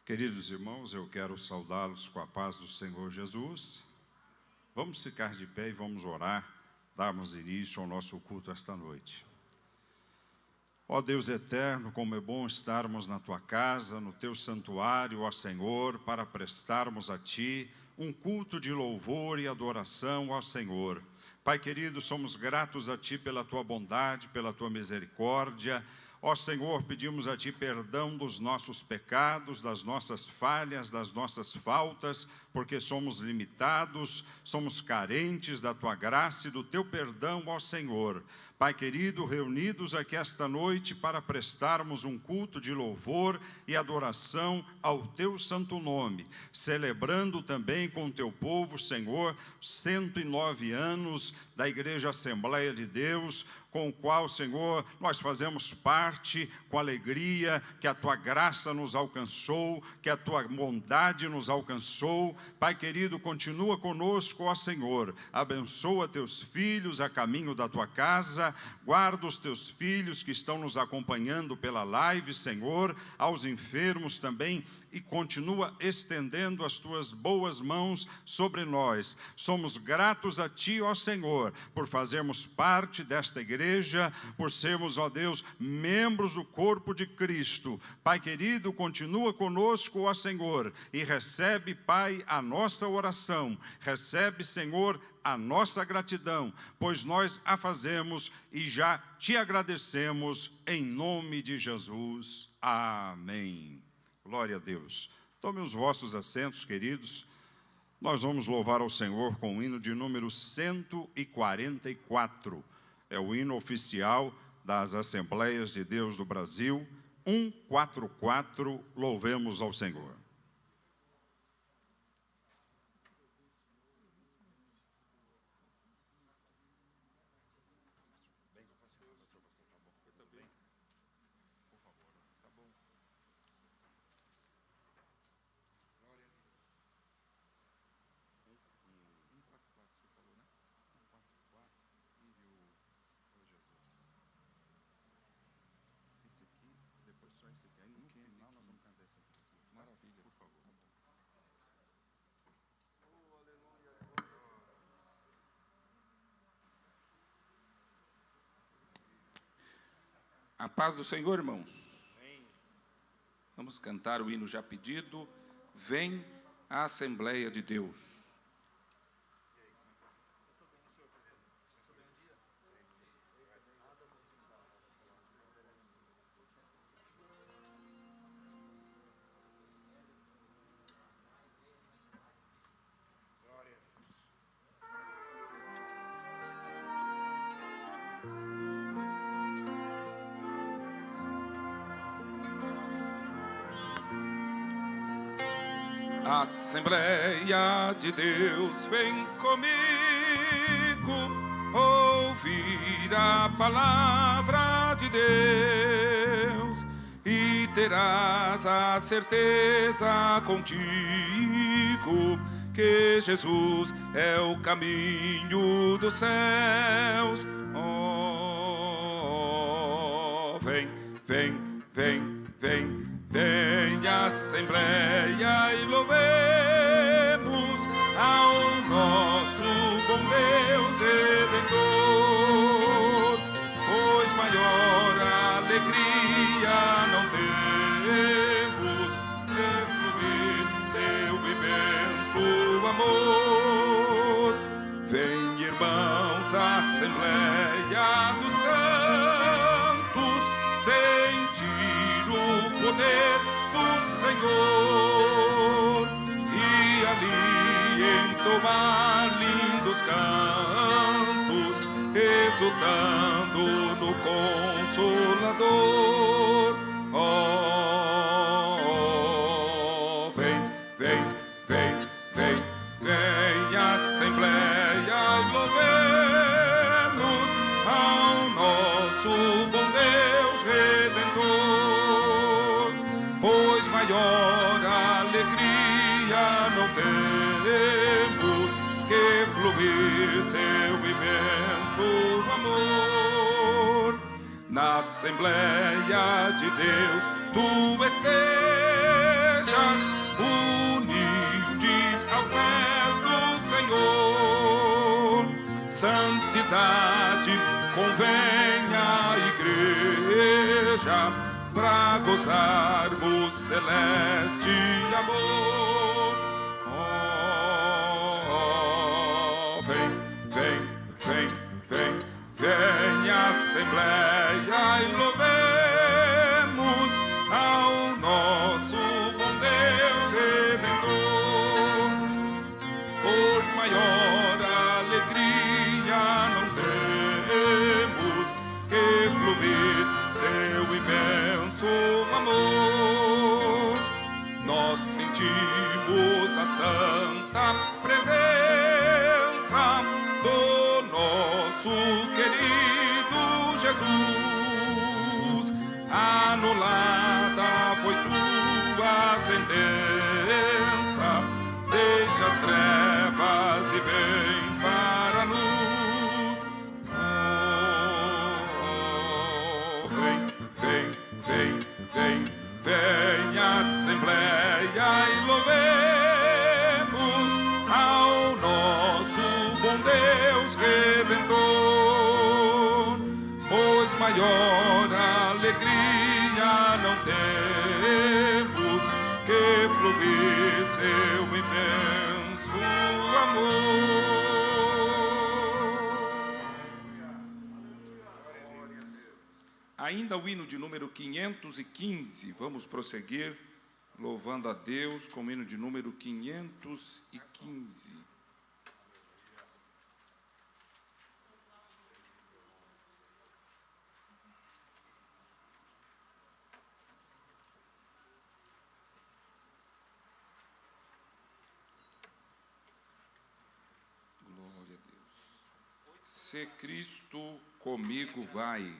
Queridos irmãos, eu quero saudá-los com a paz do Senhor Jesus. Vamos ficar de pé e vamos orar, darmos início ao nosso culto esta noite. Ó Deus eterno, como é bom estarmos na Tua casa, no Teu santuário, ó Senhor, para prestarmos a Ti um culto de louvor e adoração ao Senhor. Pai querido, somos gratos a Ti pela Tua bondade, pela Tua misericórdia. Ó Senhor, pedimos a Ti perdão dos nossos pecados, das nossas falhas, das nossas faltas, porque somos limitados, somos carentes da Tua graça e do Teu perdão, ó Senhor. Pai querido, reunidos aqui esta noite para prestarmos um culto de louvor e adoração ao Teu santo nome, celebrando também com o Teu povo, Senhor, 109 anos da Igreja Assembleia de Deus, com o qual, Senhor, nós fazemos parte com alegria, que a Tua graça nos alcançou, que a Tua bondade nos alcançou. Pai querido, continua conosco, ó Senhor, abençoa Teus filhos a caminho da Tua casa, guarda os Teus filhos que estão nos acompanhando pela live, Senhor, aos enfermos também, e continua estendendo as Tuas boas mãos sobre nós. Somos gratos a Ti, ó Senhor, por fazermos parte desta igreja, por sermos, ó Deus, membros do corpo de Cristo. Pai querido, continua conosco, ó Senhor, e recebe, Pai, a nossa oração. Recebe, Senhor, a nossa gratidão, pois nós a fazemos e já Te agradecemos em nome de Jesus. Amém. Glória a Deus. Tomem os vossos assentos, queridos. Nós vamos louvar ao Senhor com o hino de número 144. É o hino oficial das Assembleias de Deus do Brasil. 144, louvemos ao Senhor. A paz do Senhor, irmãos. Vamos cantar o hino já pedido. Vem a Assembleia de Deus. Assembleia de Deus, vem comigo ouvir a palavra de Deus e terás a certeza contigo que Jesus é o caminho dos céus. Oh, vem, vem, vem, vem. Vem a Assembleia e louvemos ao nosso bom Deus Redentor, pois maior alegria não temos que fluir seu imenso amor. Vem, irmãos, a Assembleia dos Santos, sentir o poder do Senhor e ali entoar lindos cantos, exultando no Consolador. Oh, vem, vem, vem, vem, vem a Assembleia e louvemos ao nosso bom Deus Redentor, pois maior alegria não temos que fluir seu imenso amor. Na Assembleia de Deus tu estejas santidade convém à igreja pra gozarmos celeste amor. Oh, vem, vem, vem, vem, vem à Assembleia e louvemos ao nosso bom Deus Redentor. Pois maior alegria não temos que fluir seu imenso amor. Nós sentimos a santa presença do nosso querido Jesus. Anulada foi tua sentença, deixa as trevas e vem para a luz. Oh, vem, vem, vem, vem, vem à Assembleia e louvemos ao nosso bom Deus Redentor. Pois maior alegria não temos que fluir seu imenso amor. Ainda o hino de número 515, vamos prosseguir louvando a Deus com o hino de número 515. Glória a Deus. Se Cristo comigo vai.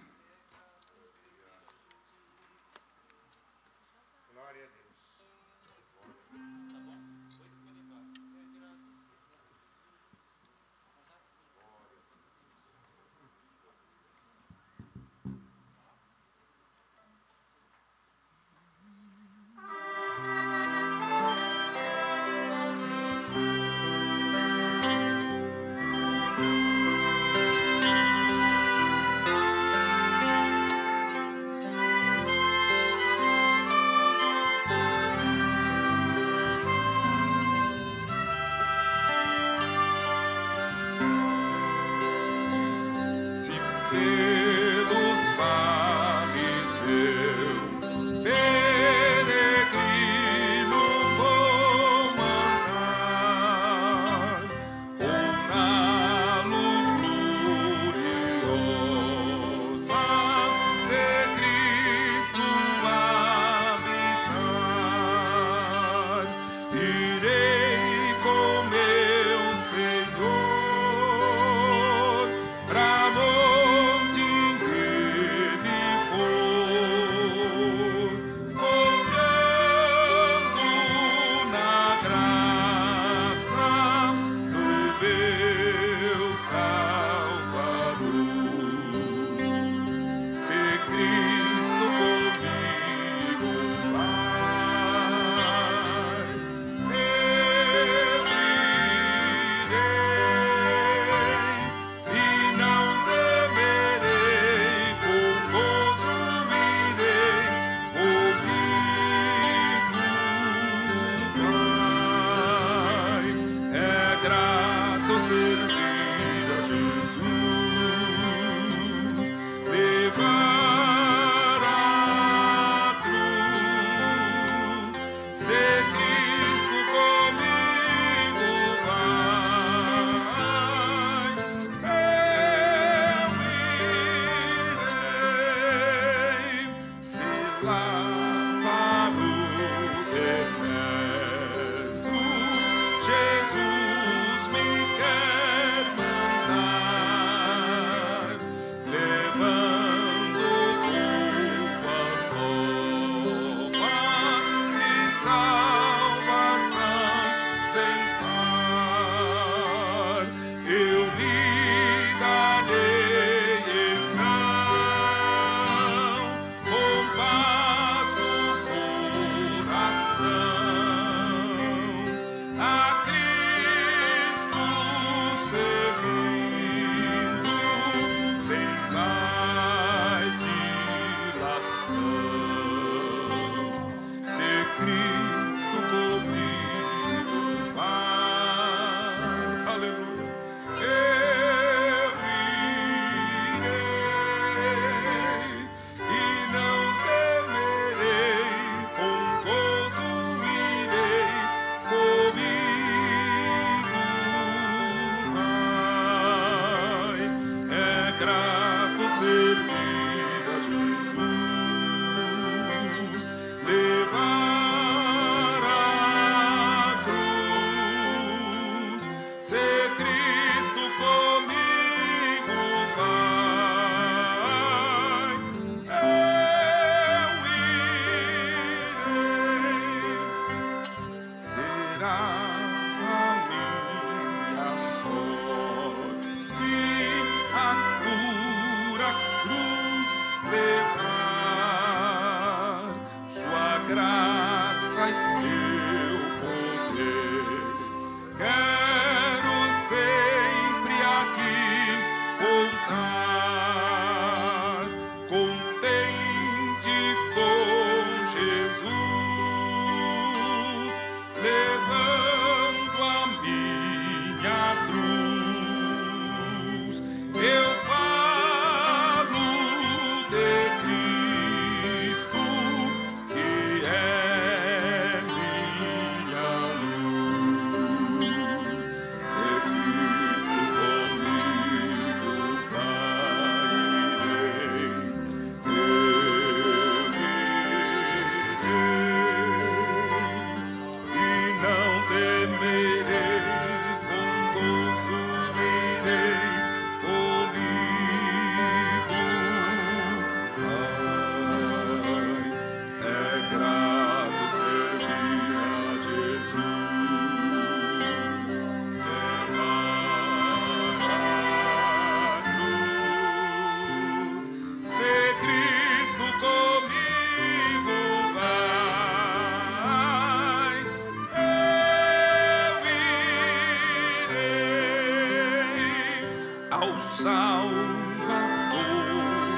Salvador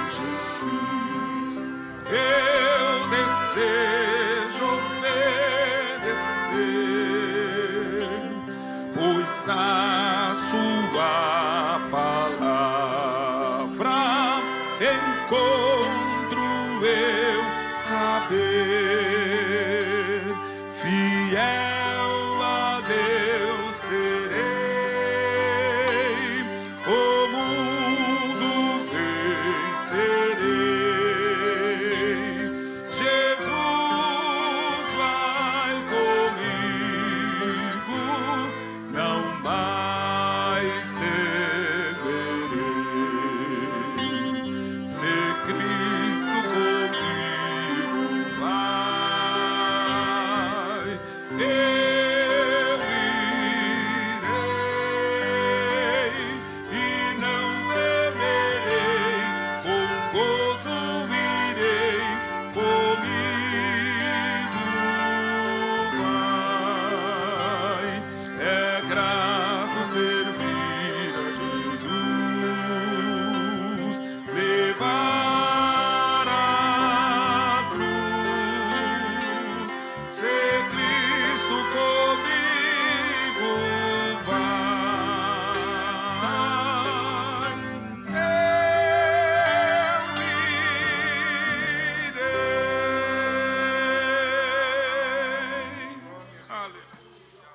Jesus, eu desejo obedecer, pois na sua palavra encontro eu saber, fiel a Deus serei, o mundo vencerei. Jesus vai comigo, não mais temerei. Se Cristo comigo vai, eu irei e não temerei, com gozo irei, comigo vai. É grato servir a Jesus, levar a cruz, se Cristo comigo vai, eu irei. Aleluia.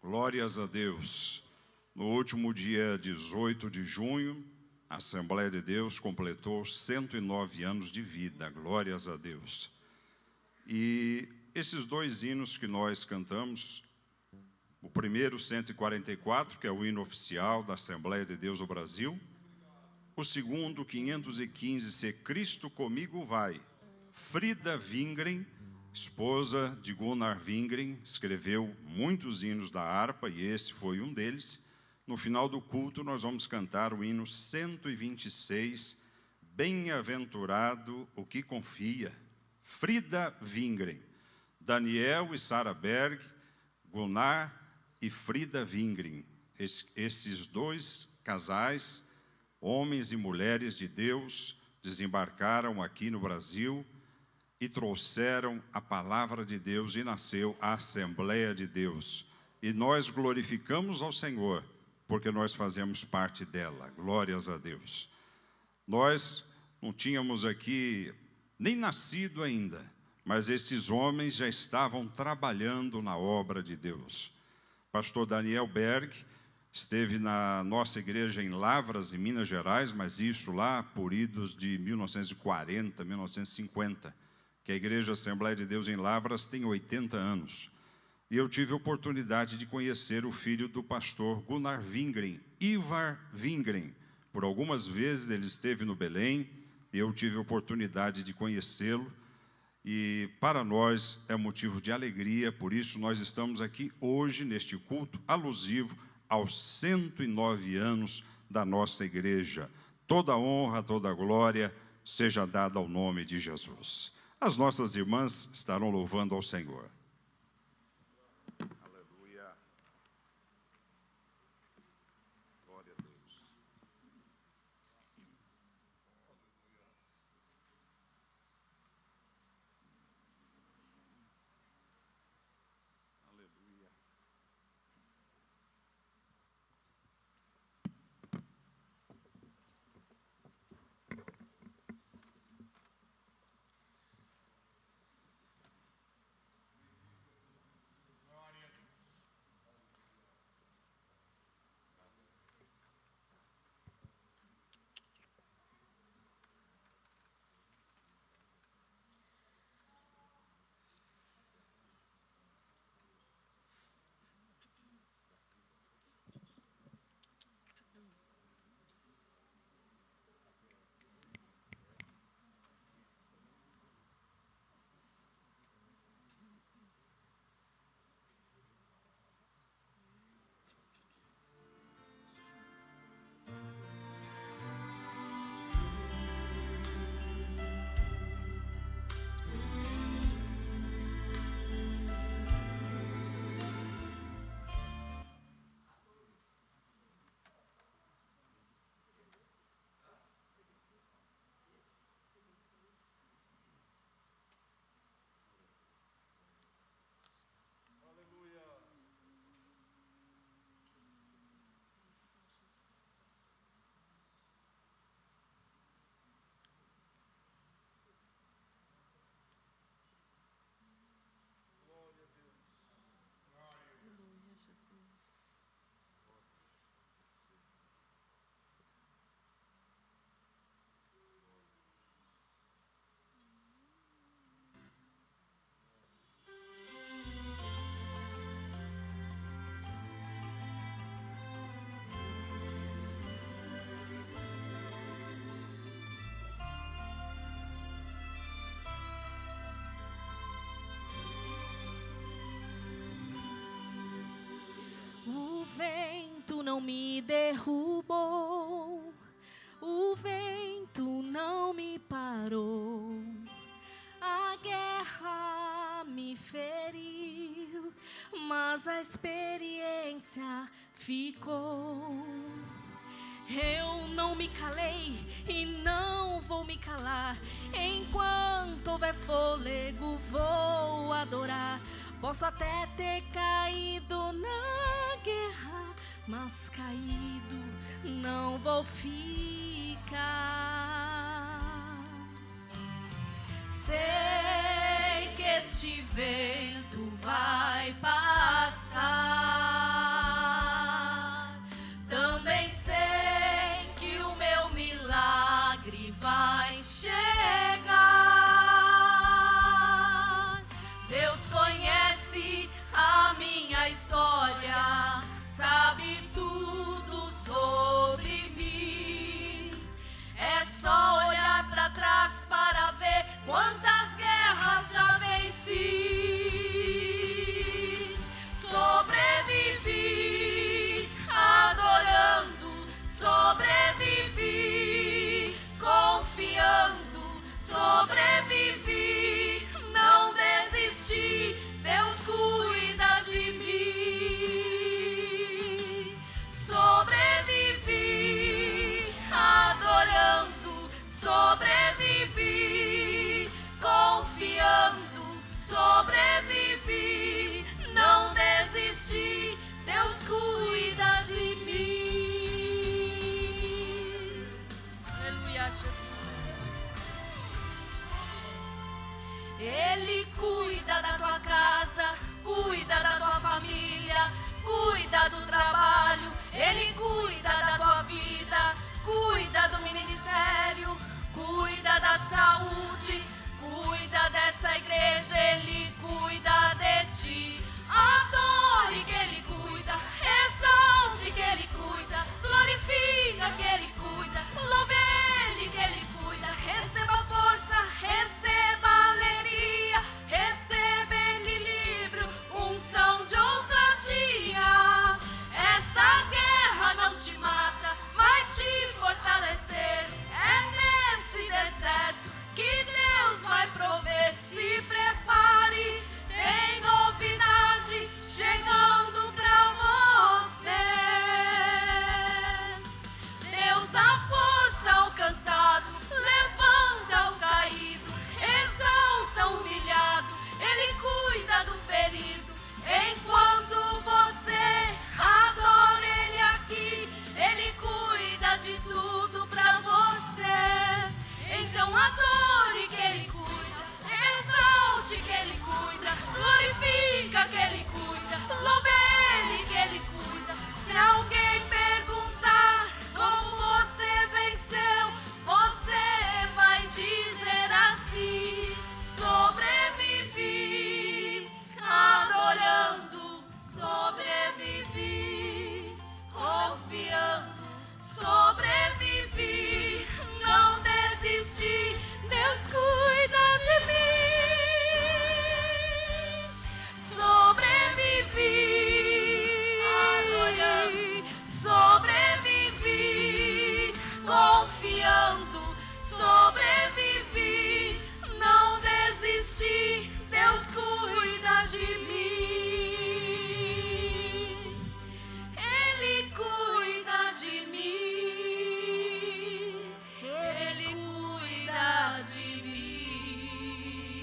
Glórias a Deus. No último dia 18 de junho, a Assembleia de Deus completou 109 anos de vida. Glórias a Deus. E esses dois hinos que nós cantamos, o primeiro, 144, que é o hino oficial da Assembleia de Deus do Brasil. O segundo, 515, Se Cristo Comigo Vai. Frida Wingren, esposa de Gunnar Wingren, escreveu muitos hinos da harpa e esse foi um deles. No final do culto, nós vamos cantar o hino 126, Bem-aventurado o que confia. Frida Wingren, Daniel e Sara Berg, Gunnar e Frida Wingren. Esses dois casais, homens e mulheres de Deus, desembarcaram aqui no Brasil e trouxeram a palavra de Deus e nasceu a Assembleia de Deus. E nós glorificamos ao Senhor, porque nós fazemos parte dela. Glórias a Deus. Nós não tínhamos aqui nem nascido ainda, mas estes homens já estavam trabalhando na obra de Deus. Pastor Daniel Berg esteve na nossa igreja em Lavras, em Minas Gerais, mas isso lá por idos de 1940, 1950, que a Igreja Assembleia de Deus em Lavras tem 80 anos. E eu tive a oportunidade de conhecer o filho do pastor Gunnar Wingren, Ivar Wingren. Por algumas vezes ele esteve no Belém, e eu tive a oportunidade de conhecê-lo. E para nós é motivo de alegria, por isso nós estamos aqui hoje neste culto alusivo aos 109 anos da nossa igreja. Toda honra, toda glória seja dada ao nome de Jesus. As nossas irmãs estarão louvando ao Senhor. Aleluia. Glória a Deus. Aleluia. me derrubou, o vento não me parou, a guerra me feriu, mas a experiência ficou. Eu não me calei e não vou me calar. Enquanto houver fôlego, vou adorar. Posso até ter caído na guerra, mas caído não vou ficar. Sei que este vento vai passar. Também sei que o meu milagre vai chegar. Deus conhece a minha história, sabe tudo sobre mim. É só olhar pra trás para ver quantas guerras já venci. Sobrevivi adorando, sobrevivi confiando, sobrevivi, não desisti, Deus cuida de mim. Sobrevivi adorando, sobrevivi confiando, sobrevivi, não desisti, Deus cuida de mim. Aleluia, Jesus. Ele cuida da tua casa, cuida da tua família, cuida do trabalho, Ele cuida da tua vida, cuida do ministério, cuida da saúde, cuida dessa igreja, Ele cuida de ti. Adore que Ele cuida, exalte que Ele cuida, glorifica que Ele cuida, louve Ele que Ele cuida. Receba força, receba alegria, receba equilíbrio, unção de ousadia. Essa guerra não te mata, vai te fortalecer. É nesse deserto que Deus vai prover. Se prepare, tem novidade chegando pra você. Deus dá força ao cansado, levanta o caído, exalta o humilhado, Ele cuida do ferido. Enquanto você adora Ele aqui, Ele cuida de tudo pra você. Então adore que Ele cuida, exalte que Ele cuida, glorifica que Ele cuida, louve Ele que Ele cuida. Se alguém perguntar como você venceu, você vai dizer assim: sobrevivi adorando, sobrevivi confiando, sobrevivi, não desisti, Deus cuida de mim. Sobrevivi adorando, sobrevivi confiando, sobrevivi, não desisti, Deus cuida de mim. Ele cuida de mim, Ele cuida de mim.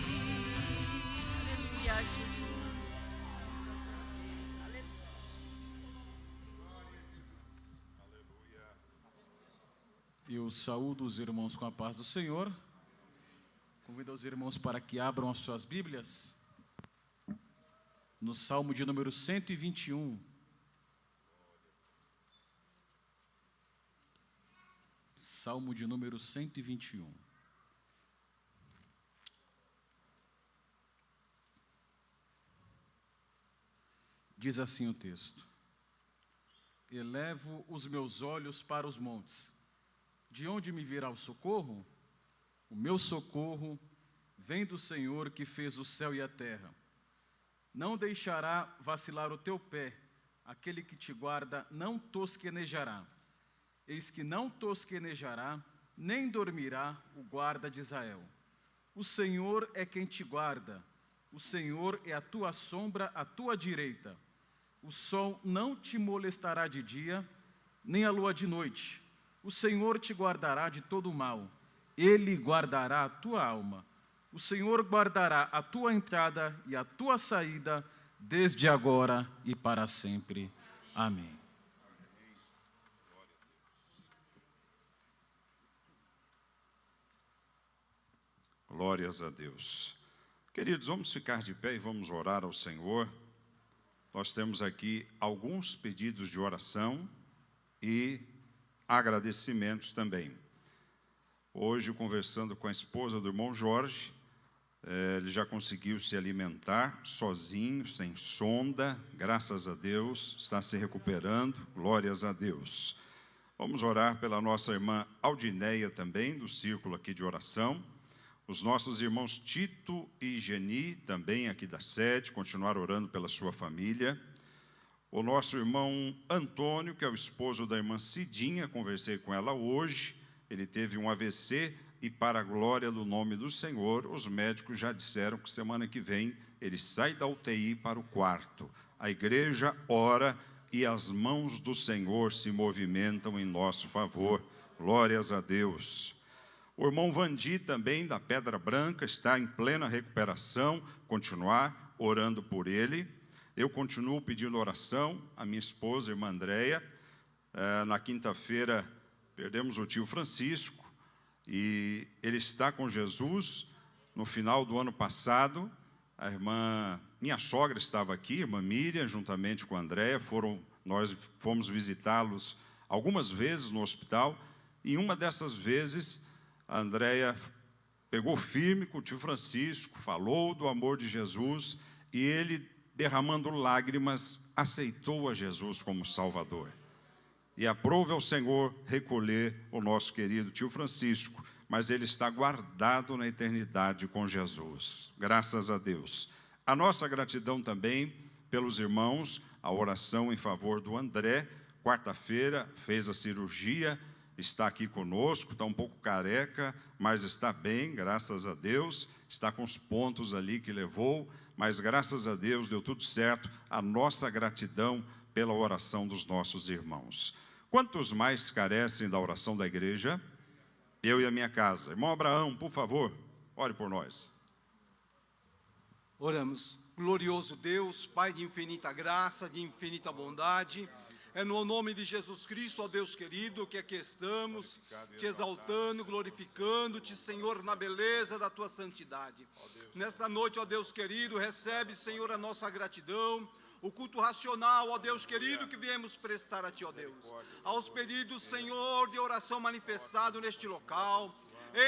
Aleluia, Jesus. Eu saúdo os irmãos com a paz do Senhor. Convido os irmãos para que abram as suas Bíblias no Salmo de número 121. Salmo de número 121. Diz assim o texto: elevo os meus olhos para os montes. De onde me virá o socorro? O meu socorro vem do Senhor que fez o céu e a terra. Não deixará vacilar o teu pé, Aquele que te guarda não tosquenejará. Eis que não tosquenejará, nem dormirá o guarda de Israel. O Senhor é quem te guarda. O Senhor é a tua sombra à tua direita. O sol não te molestará de dia, nem a lua de noite. O Senhor te guardará de todo o mal. Ele guardará a tua alma. O Senhor guardará a tua entrada e a tua saída, desde agora e para sempre. Amém. Glórias a Deus. Queridos, vamos ficar de pé e vamos orar ao Senhor. Nós temos aqui alguns pedidos de oração e agradecimentos também. Hoje, conversando com a esposa do irmão Jorge, ele já conseguiu se alimentar sozinho, sem sonda, graças a Deus, está se recuperando, glórias a Deus. Vamos orar pela nossa irmã Aldineia também, do círculo aqui de oração. Os nossos irmãos Tito e Geni, também aqui da sede, continuar orando pela sua família. O nosso irmão Antônio, que é o esposo da irmã Cidinha, conversei com ela hoje, ele teve um AVC e, para a glória do nome do Senhor, os médicos já disseram que semana que vem ele sai da UTI para o quarto. A igreja ora e as mãos do Senhor se movimentam em nosso favor. Glórias a Deus. O irmão Vandi, também da Pedra Branca, está em plena recuperação, continuar orando por ele. Eu continuo pedindo oração, a minha esposa, a irmã Andréia. Na quinta-feira, perdemos o tio Francisco, e ele está com Jesus. No final do ano passado, minha sogra estava aqui, a irmã Miriam, juntamente com a Andréia, nós fomos visitá-los algumas vezes no hospital, e uma dessas vezes, a Andréia pegou firme com o tio Francisco, falou do amor de Jesus, e ele, derramando lágrimas, aceitou a Jesus como Salvador. E aprove ao Senhor recolher o nosso querido tio Francisco, mas ele está guardado na eternidade com Jesus. Graças a Deus. A nossa gratidão também pelos irmãos, a oração em favor do André. Quarta-feira fez a cirurgia, está aqui conosco, está um pouco careca, mas está bem, graças a Deus. Está com os pontos ali que levou, mas graças a Deus deu tudo certo. A nossa gratidão pela oração dos nossos irmãos. Quantos mais carecem da oração da igreja? Eu e a minha casa. Irmão Abraão, por favor, ore por nós. Oramos. Glorioso Deus, Pai de infinita graça, de infinita bondade, é no nome de Jesus Cristo, ó Deus querido, que aqui estamos, te exaltando, glorificando-te, Senhor, na beleza da tua santidade. Nesta noite, ó Deus querido, recebe, Senhor, a nossa gratidão, o culto racional, ó Deus querido, que viemos prestar a Ti, ó Deus. Aos pedidos, Senhor, de oração manifestado neste local.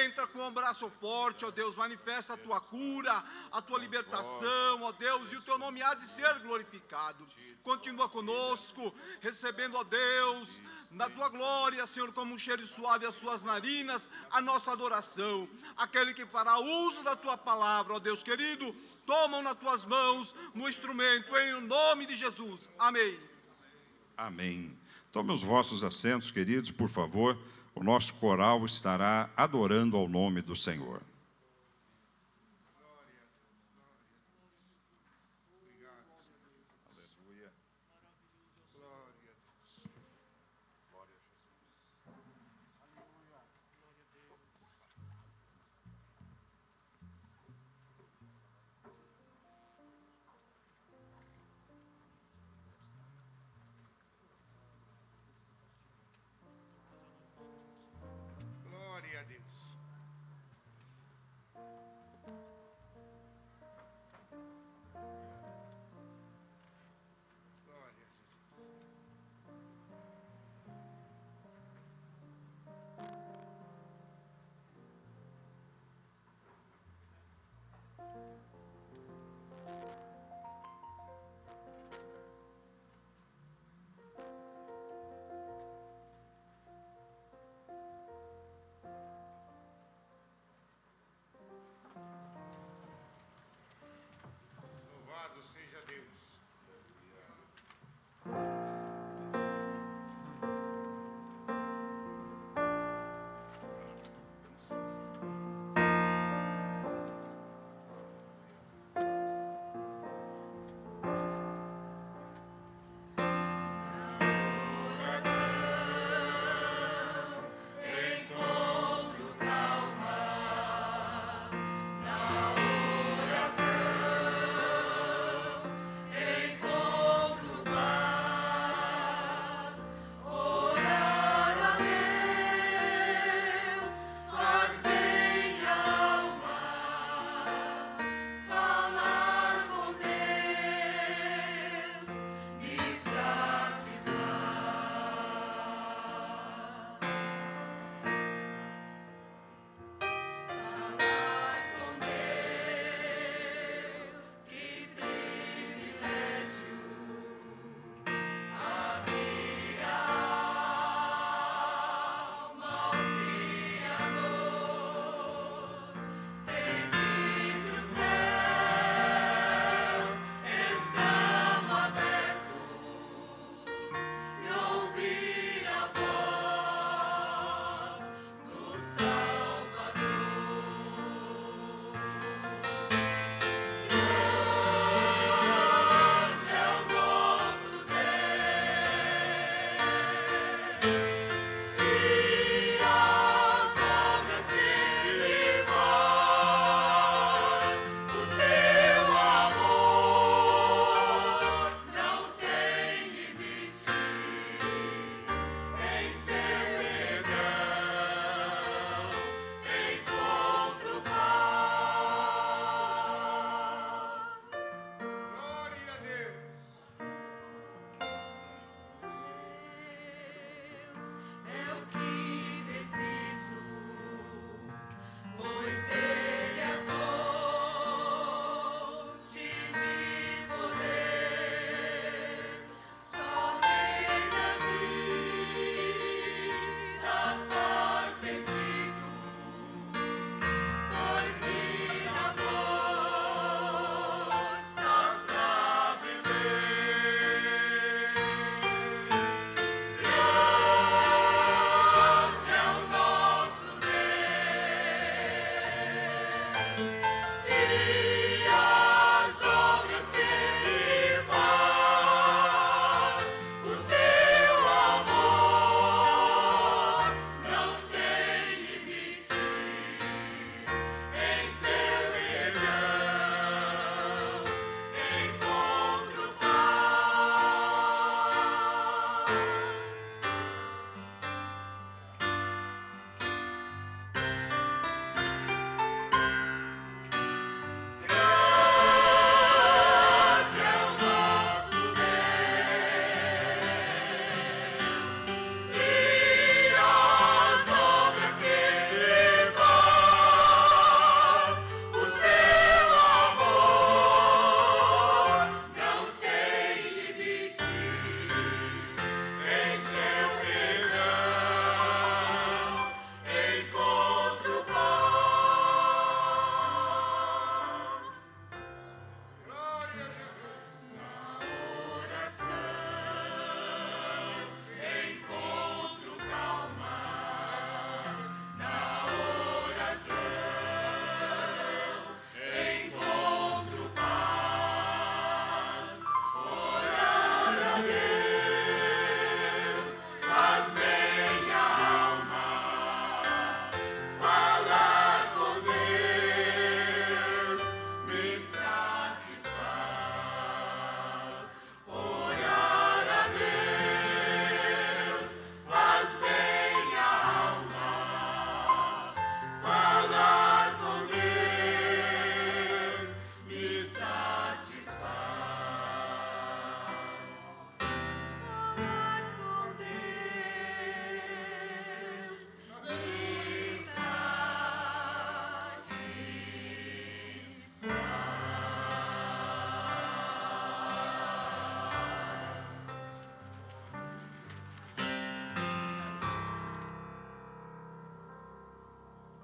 Entra com um abraço forte, ó Deus, manifesta a Tua cura, a Tua libertação, ó Deus, e o Teu nome há de ser glorificado. Continua conosco, recebendo, ó Deus, na Tua glória, Senhor, como um cheiro suave às Suas narinas, a nossa adoração. Aquele que fará uso da Tua palavra, ó Deus querido, tomam nas Tuas mãos, no instrumento, em nome de Jesus. Amém. Amém. Tome os vossos assentos, queridos, por favor. O nosso coral estará adorando ao nome do Senhor.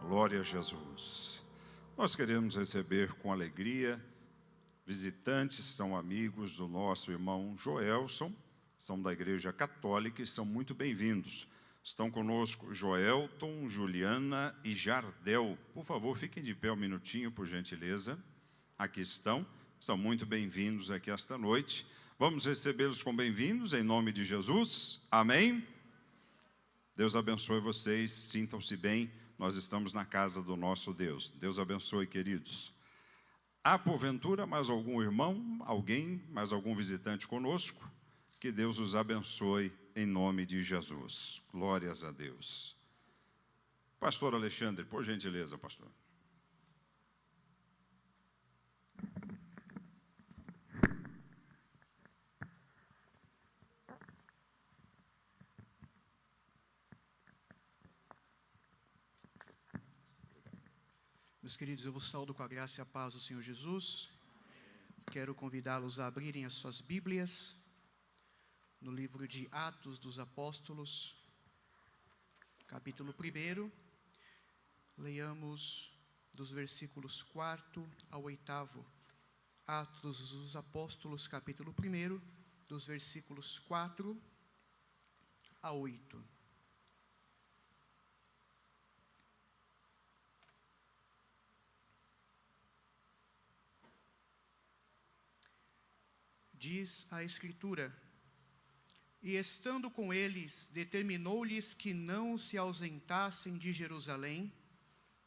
Glória a Jesus. Nós queremos receber com alegria visitantes, são amigos do nosso irmão Joelson, são da Igreja Católica e são muito bem-vindos. Estão conosco Joelton, Juliana e Jardel. Por favor, fiquem de pé um minutinho, por gentileza. Aqui estão, são muito bem-vindos aqui esta noite. Vamos recebê-los com bem-vindos, em nome de Jesus. Amém? Deus abençoe vocês, sintam-se bem, nós estamos na casa do nosso Deus. Deus abençoe, queridos. Há, porventura, mais algum irmão, mais algum visitante conosco? Que Deus os abençoe em nome de Jesus. Glórias a Deus. Pastor Alexandre, por gentileza, pastor. Meus queridos, eu vos saúdo com a graça e a paz do Senhor Jesus. Quero convidá-los a abrirem as suas Bíblias no livro de Atos dos Apóstolos, capítulo 1. Leiamos dos versículos 4 ao 8. Atos dos Apóstolos, capítulo 1, dos versículos 4 a 8. Diz a Escritura: e estando com eles, determinou-lhes que não se ausentassem de Jerusalém,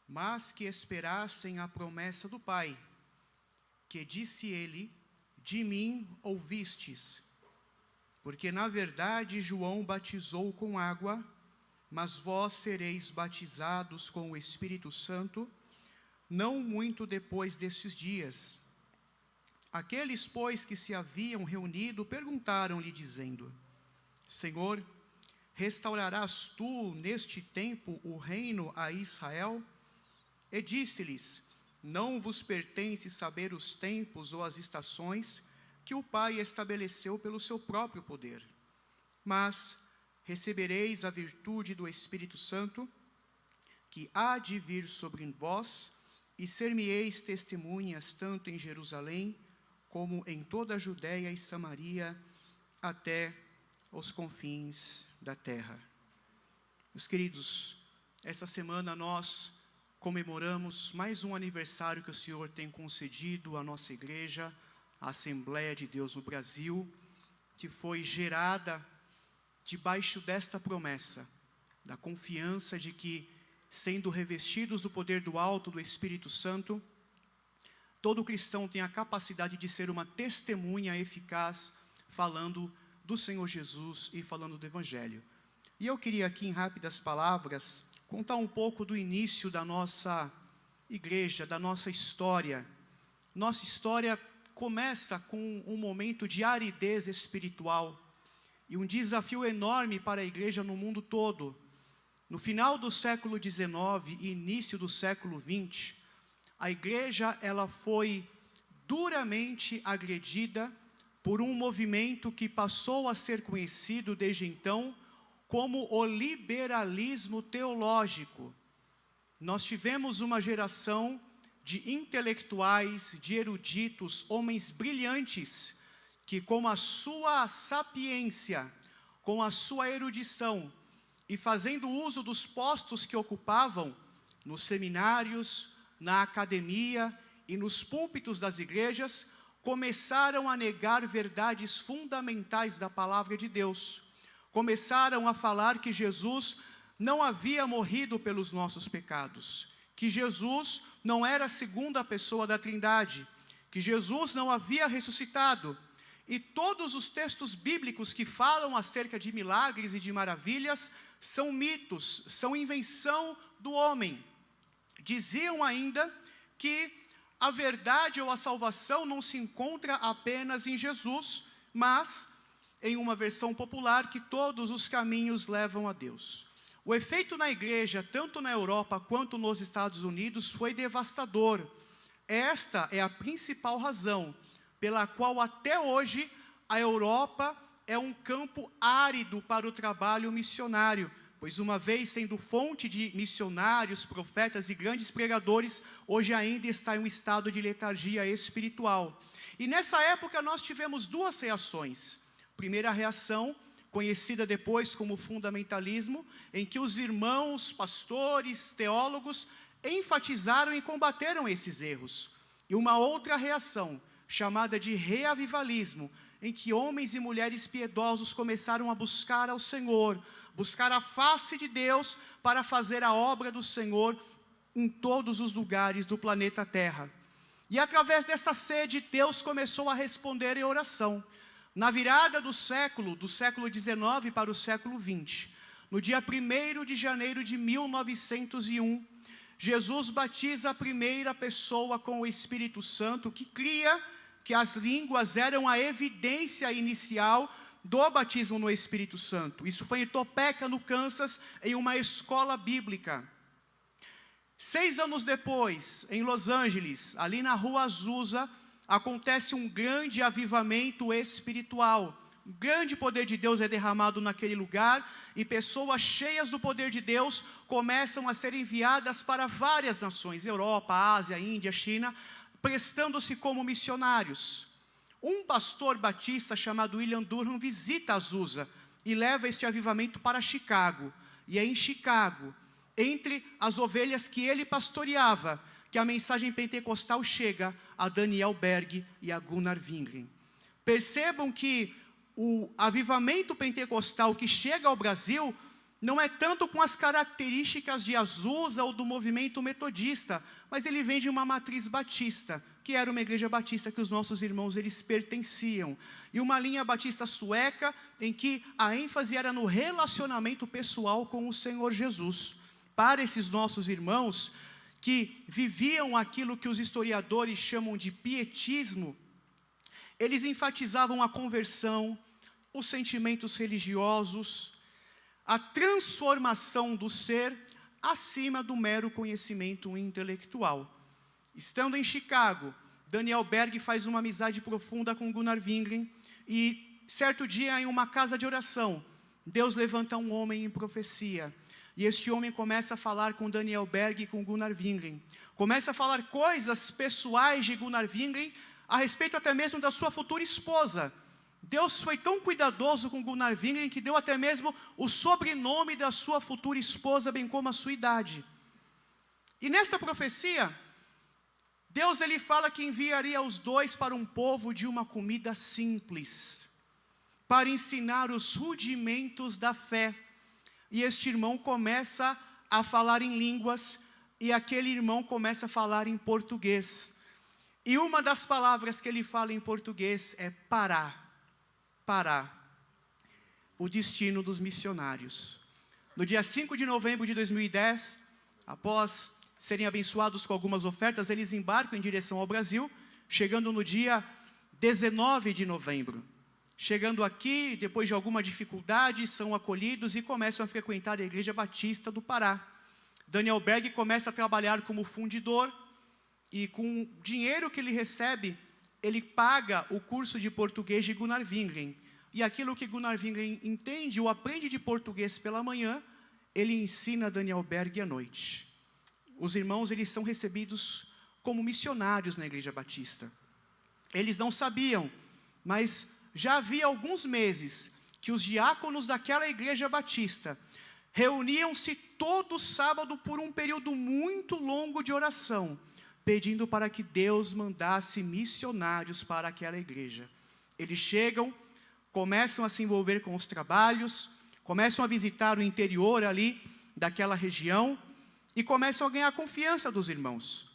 mas que esperassem a promessa do Pai, que disse ele: de mim ouvistes. Porque na verdade João batizou com água, mas vós sereis batizados com o Espírito Santo, não muito depois destes dias. Aqueles, pois, que se haviam reunido, perguntaram-lhe, dizendo: Senhor, restaurarás tu neste tempo o reino a Israel? E disse-lhes: não vos pertence saber os tempos ou as estações que o Pai estabeleceu pelo seu próprio poder. Mas recebereis a virtude do Espírito Santo, que há de vir sobre vós, e ser-me-eis testemunhas tanto em Jerusalém, como em toda a Judéia e Samaria, até os confins da terra. Meus queridos, essa semana nós comemoramos mais um aniversário que o Senhor tem concedido à nossa igreja, à Assembleia de Deus no Brasil, que foi gerada debaixo desta promessa, da confiança de que, sendo revestidos do poder do alto do Espírito Santo, todo cristão tem a capacidade de ser uma testemunha eficaz, falando do Senhor Jesus e falando do Evangelho. E eu queria aqui, em rápidas palavras, contar um pouco do início da nossa igreja, da nossa história. Nossa história começa com um momento de aridez espiritual e um desafio enorme para a igreja no mundo todo. No final do século XIX e início do século XX, a igreja ela foi duramente agredida por um movimento que passou a ser conhecido desde então como o liberalismo teológico. Nós tivemos uma geração de intelectuais, de eruditos, homens brilhantes, que com a sua sapiência, com a sua erudição, e fazendo uso dos postos que ocupavam nos seminários, na academia e nos púlpitos das igrejas, começaram a negar verdades fundamentais da palavra de Deus. Começaram a falar que Jesus não havia morrido pelos nossos pecados, que Jesus não era a segunda pessoa da Trindade, que Jesus não havia ressuscitado. E todos os textos bíblicos que falam acerca de milagres e de maravilhas são mitos, são invenção do homem. Diziam ainda que a verdade ou a salvação não se encontra apenas em Jesus, mas, em uma versão popular, que todos os caminhos levam a Deus. O efeito na igreja, tanto na Europa quanto nos Estados Unidos, foi devastador. Esta é a principal razão pela qual até hoje a Europa é um campo árido para o trabalho missionário, pois uma vez sendo fonte de missionários, profetas e grandes pregadores, hoje ainda está em um estado de letargia espiritual. E nessa época nós tivemos duas reações. Primeira reação, conhecida depois como fundamentalismo, em que os irmãos, pastores, teólogos, enfatizaram e combateram esses erros. E uma outra reação, chamada de reavivalismo, em que homens e mulheres piedosos começaram a buscar ao Senhor, buscar a face de Deus para fazer a obra do Senhor em todos os lugares do planeta Terra. E através dessa sede, Deus começou a responder em oração. Na virada do século XIX para o século XX, no dia 1º de janeiro de 1901, Jesus batiza a primeira pessoa com o Espírito Santo, que cria que as línguas eram a evidência inicial do batismo no Espírito Santo. Isso foi em Topeka, no Kansas, em uma escola bíblica. 6 anos depois, em Los Angeles, ali na Rua Azusa, acontece um grande avivamento espiritual. Um grande poder de Deus é derramado naquele lugar e pessoas cheias do poder de Deus começam a ser enviadas para várias nações, Europa, Ásia, Índia, China, prestando-se como missionários. Um pastor batista chamado William Durham visita Azusa e leva este avivamento para Chicago. E é em Chicago, entre as ovelhas que ele pastoreava, que a mensagem pentecostal chega a Daniel Berg e a Gunnar Wingren. Percebam que o avivamento pentecostal que chega ao Brasil não é tanto com as características de Azusa ou do movimento metodista, mas ele vem de uma matriz batista, que era uma igreja batista que os nossos irmãos eles pertenciam. E uma linha batista sueca em que a ênfase era no relacionamento pessoal com o Senhor Jesus. Para esses nossos irmãos que viviam aquilo que os historiadores chamam de pietismo, eles enfatizavam a conversão, os sentimentos religiosos, a transformação do ser acima do mero conhecimento intelectual. Estando em Chicago, Daniel Berg faz uma amizade profunda com Gunnar Wingren e, certo dia, em uma casa de oração, Deus levanta um homem em profecia. E este homem começa a falar com Daniel Berg e com Gunnar Wingren. Começa a falar coisas pessoais de Gunnar Wingren, a respeito até mesmo da sua futura esposa. Deus foi tão cuidadoso com Gunnar Wingren que deu até mesmo o sobrenome da sua futura esposa, bem como a sua idade. E nesta profecia, Deus ele fala que enviaria os dois para um povo de uma comida simples, para ensinar os rudimentos da fé. E este irmão começa a falar em línguas, e aquele irmão começa a falar em português. E uma das palavras que ele fala em português é parar. Parar. O destino dos missionários. No dia 5 de novembro de 2010, após serem abençoados com algumas ofertas, eles embarcam em direção ao Brasil, chegando no dia 19 de novembro. Chegando aqui, depois de alguma dificuldade, são acolhidos e começam a frequentar a Igreja Batista do Pará. Daniel Berg começa a trabalhar como fundidor e com o dinheiro que ele recebe, ele paga o curso de português de Gunnar Wingren. E aquilo que Gunnar Wingren entende ou aprende de português pela manhã, ele ensina a Daniel Berg à noite. Os irmãos, eles são recebidos como missionários na Igreja Batista. Eles não sabiam, mas já havia alguns meses que os diáconos daquela Igreja Batista reuniam-se todo sábado por um período muito longo de oração, pedindo para que Deus mandasse missionários para aquela igreja. Eles chegam, começam a se envolver com os trabalhos, começam a visitar o interior ali daquela região e começam a ganhar a confiança dos irmãos.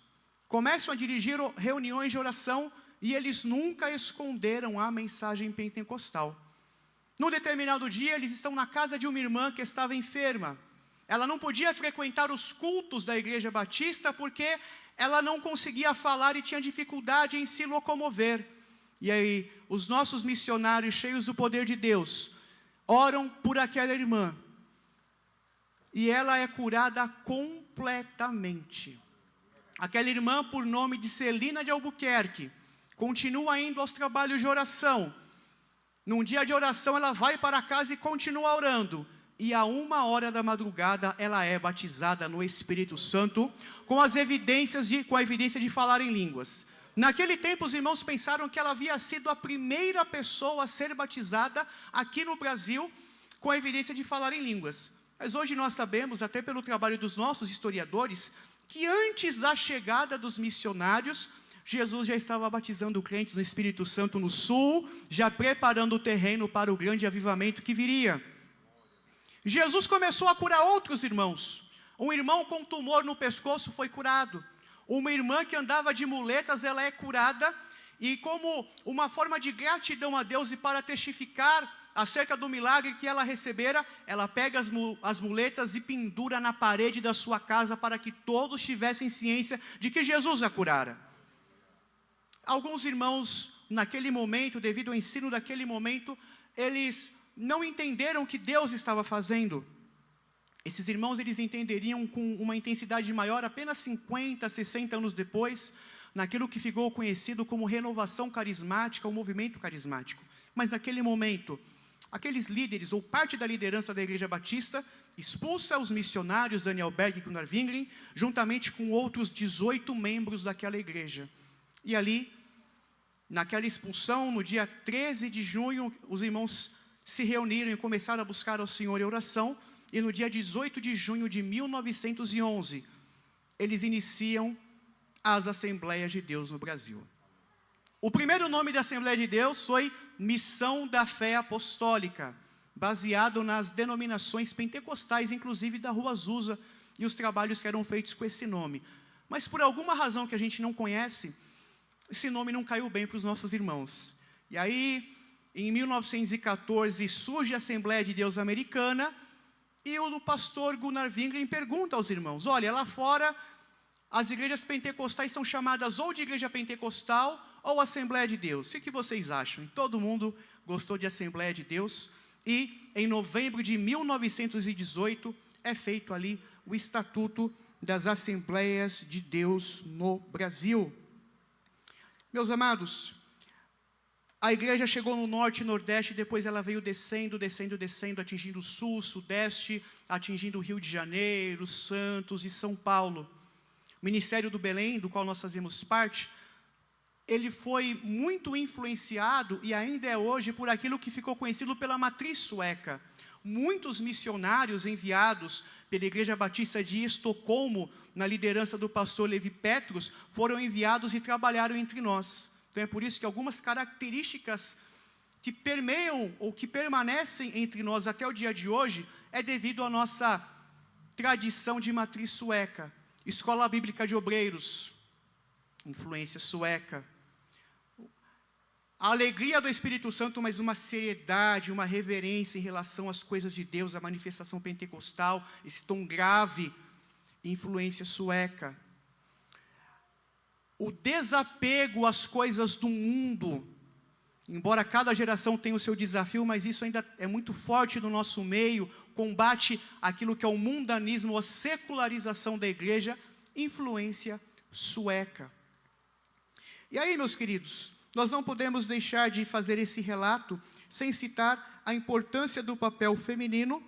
Começam a dirigir reuniões de oração e eles nunca esconderam a mensagem pentecostal. Num determinado dia, eles estão na casa de uma irmã que estava enferma. Ela não podia frequentar os cultos da Igreja Batista porque ela não conseguia falar e tinha dificuldade em se locomover. E aí, os nossos missionários, cheios do poder de Deus, oram por aquela irmã. E ela é curada completamente. Aquela irmã, por nome de Celina de Albuquerque, continua indo aos trabalhos de oração. Num dia de oração, ela vai para casa e continua orando. e a 1h da madrugada ela é batizada no Espírito Santo, com a evidência de falar em línguas. Naquele tempo, os irmãos pensaram que ela havia sido a primeira pessoa a ser batizada aqui no Brasil, com a evidência de falar em línguas. Mas hoje nós sabemos, até pelo trabalho dos nossos historiadores, que antes da chegada dos missionários, Jesus já estava batizando crentes no Espírito Santo no sul, já preparando o terreno para o grande avivamento que viria. Jesus começou a curar outros irmãos. Um irmão com tumor no pescoço foi curado. Uma irmã que andava de muletas, ela é curada. E como uma forma de gratidão a Deus e para testificar acerca do milagre que ela recebera, ela pega as muletas e pendura na parede da sua casa para que todos tivessem ciência de que Jesus a curara. Alguns irmãos, naquele momento, devido ao ensino daquele momento, eles não entenderam o que Deus estava fazendo. Esses irmãos, eles entenderiam com uma intensidade maior apenas 50, 60 anos depois, naquilo que ficou conhecido como renovação carismática, ou movimento carismático. Mas naquele momento, aqueles líderes, ou parte da liderança da Igreja Batista, expulsa os missionários Daniel Berg e Gunnar Wingren, juntamente com outros 18 membros daquela igreja. E ali, naquela expulsão, no dia 13 de junho, os irmãos se reuniram e começaram a buscar ao Senhor em oração, e no dia 18 de junho de 1911, eles iniciam as Assembleias de Deus no Brasil. O primeiro nome da Assembleia de Deus foi Missão da Fé Apostólica, baseado nas denominações pentecostais, inclusive da Rua Azusa, e os trabalhos que eram feitos com esse nome. Mas por alguma razão que a gente não conhece, esse nome não caiu bem para os nossos irmãos. E aí, em 1914, surge a Assembleia de Deus Americana, e o pastor Gunnar Wingren pergunta aos irmãos, olha, lá fora, as igrejas pentecostais são chamadas ou de igreja pentecostal, ou Assembleia de Deus. O que vocês acham? E todo mundo gostou de Assembleia de Deus, e em novembro de 1918, é feito ali o Estatuto das Assembleias de Deus no Brasil. Meus amados, a igreja chegou no norte e nordeste, depois ela veio descendo, atingindo o sul, sudeste, atingindo o Rio de Janeiro, Santos e São Paulo. O Ministério do Belém, do qual nós fazemos parte, ele foi muito influenciado, e ainda é hoje, por aquilo que ficou conhecido pela matriz sueca. Muitos missionários enviados pela Igreja Batista de Estocolmo, na liderança do pastor Levi Petrus, foram enviados e trabalharam entre nós. Então é por isso que algumas características que permeiam ou que permanecem entre nós até o dia de hoje é devido à nossa tradição de matriz sueca. Escola Bíblica de Obreiros, influência sueca. A alegria do Espírito Santo, mas uma seriedade, uma reverência em relação às coisas de Deus, a manifestação pentecostal, esse tom grave, influência sueca. O desapego às coisas do mundo, embora cada geração tenha o seu desafio, mas isso ainda é muito forte no nosso meio, combate aquilo que é o mundanismo, a secularização da igreja, influência sueca. E aí, meus queridos, nós não podemos deixar de fazer esse relato sem citar a importância do papel feminino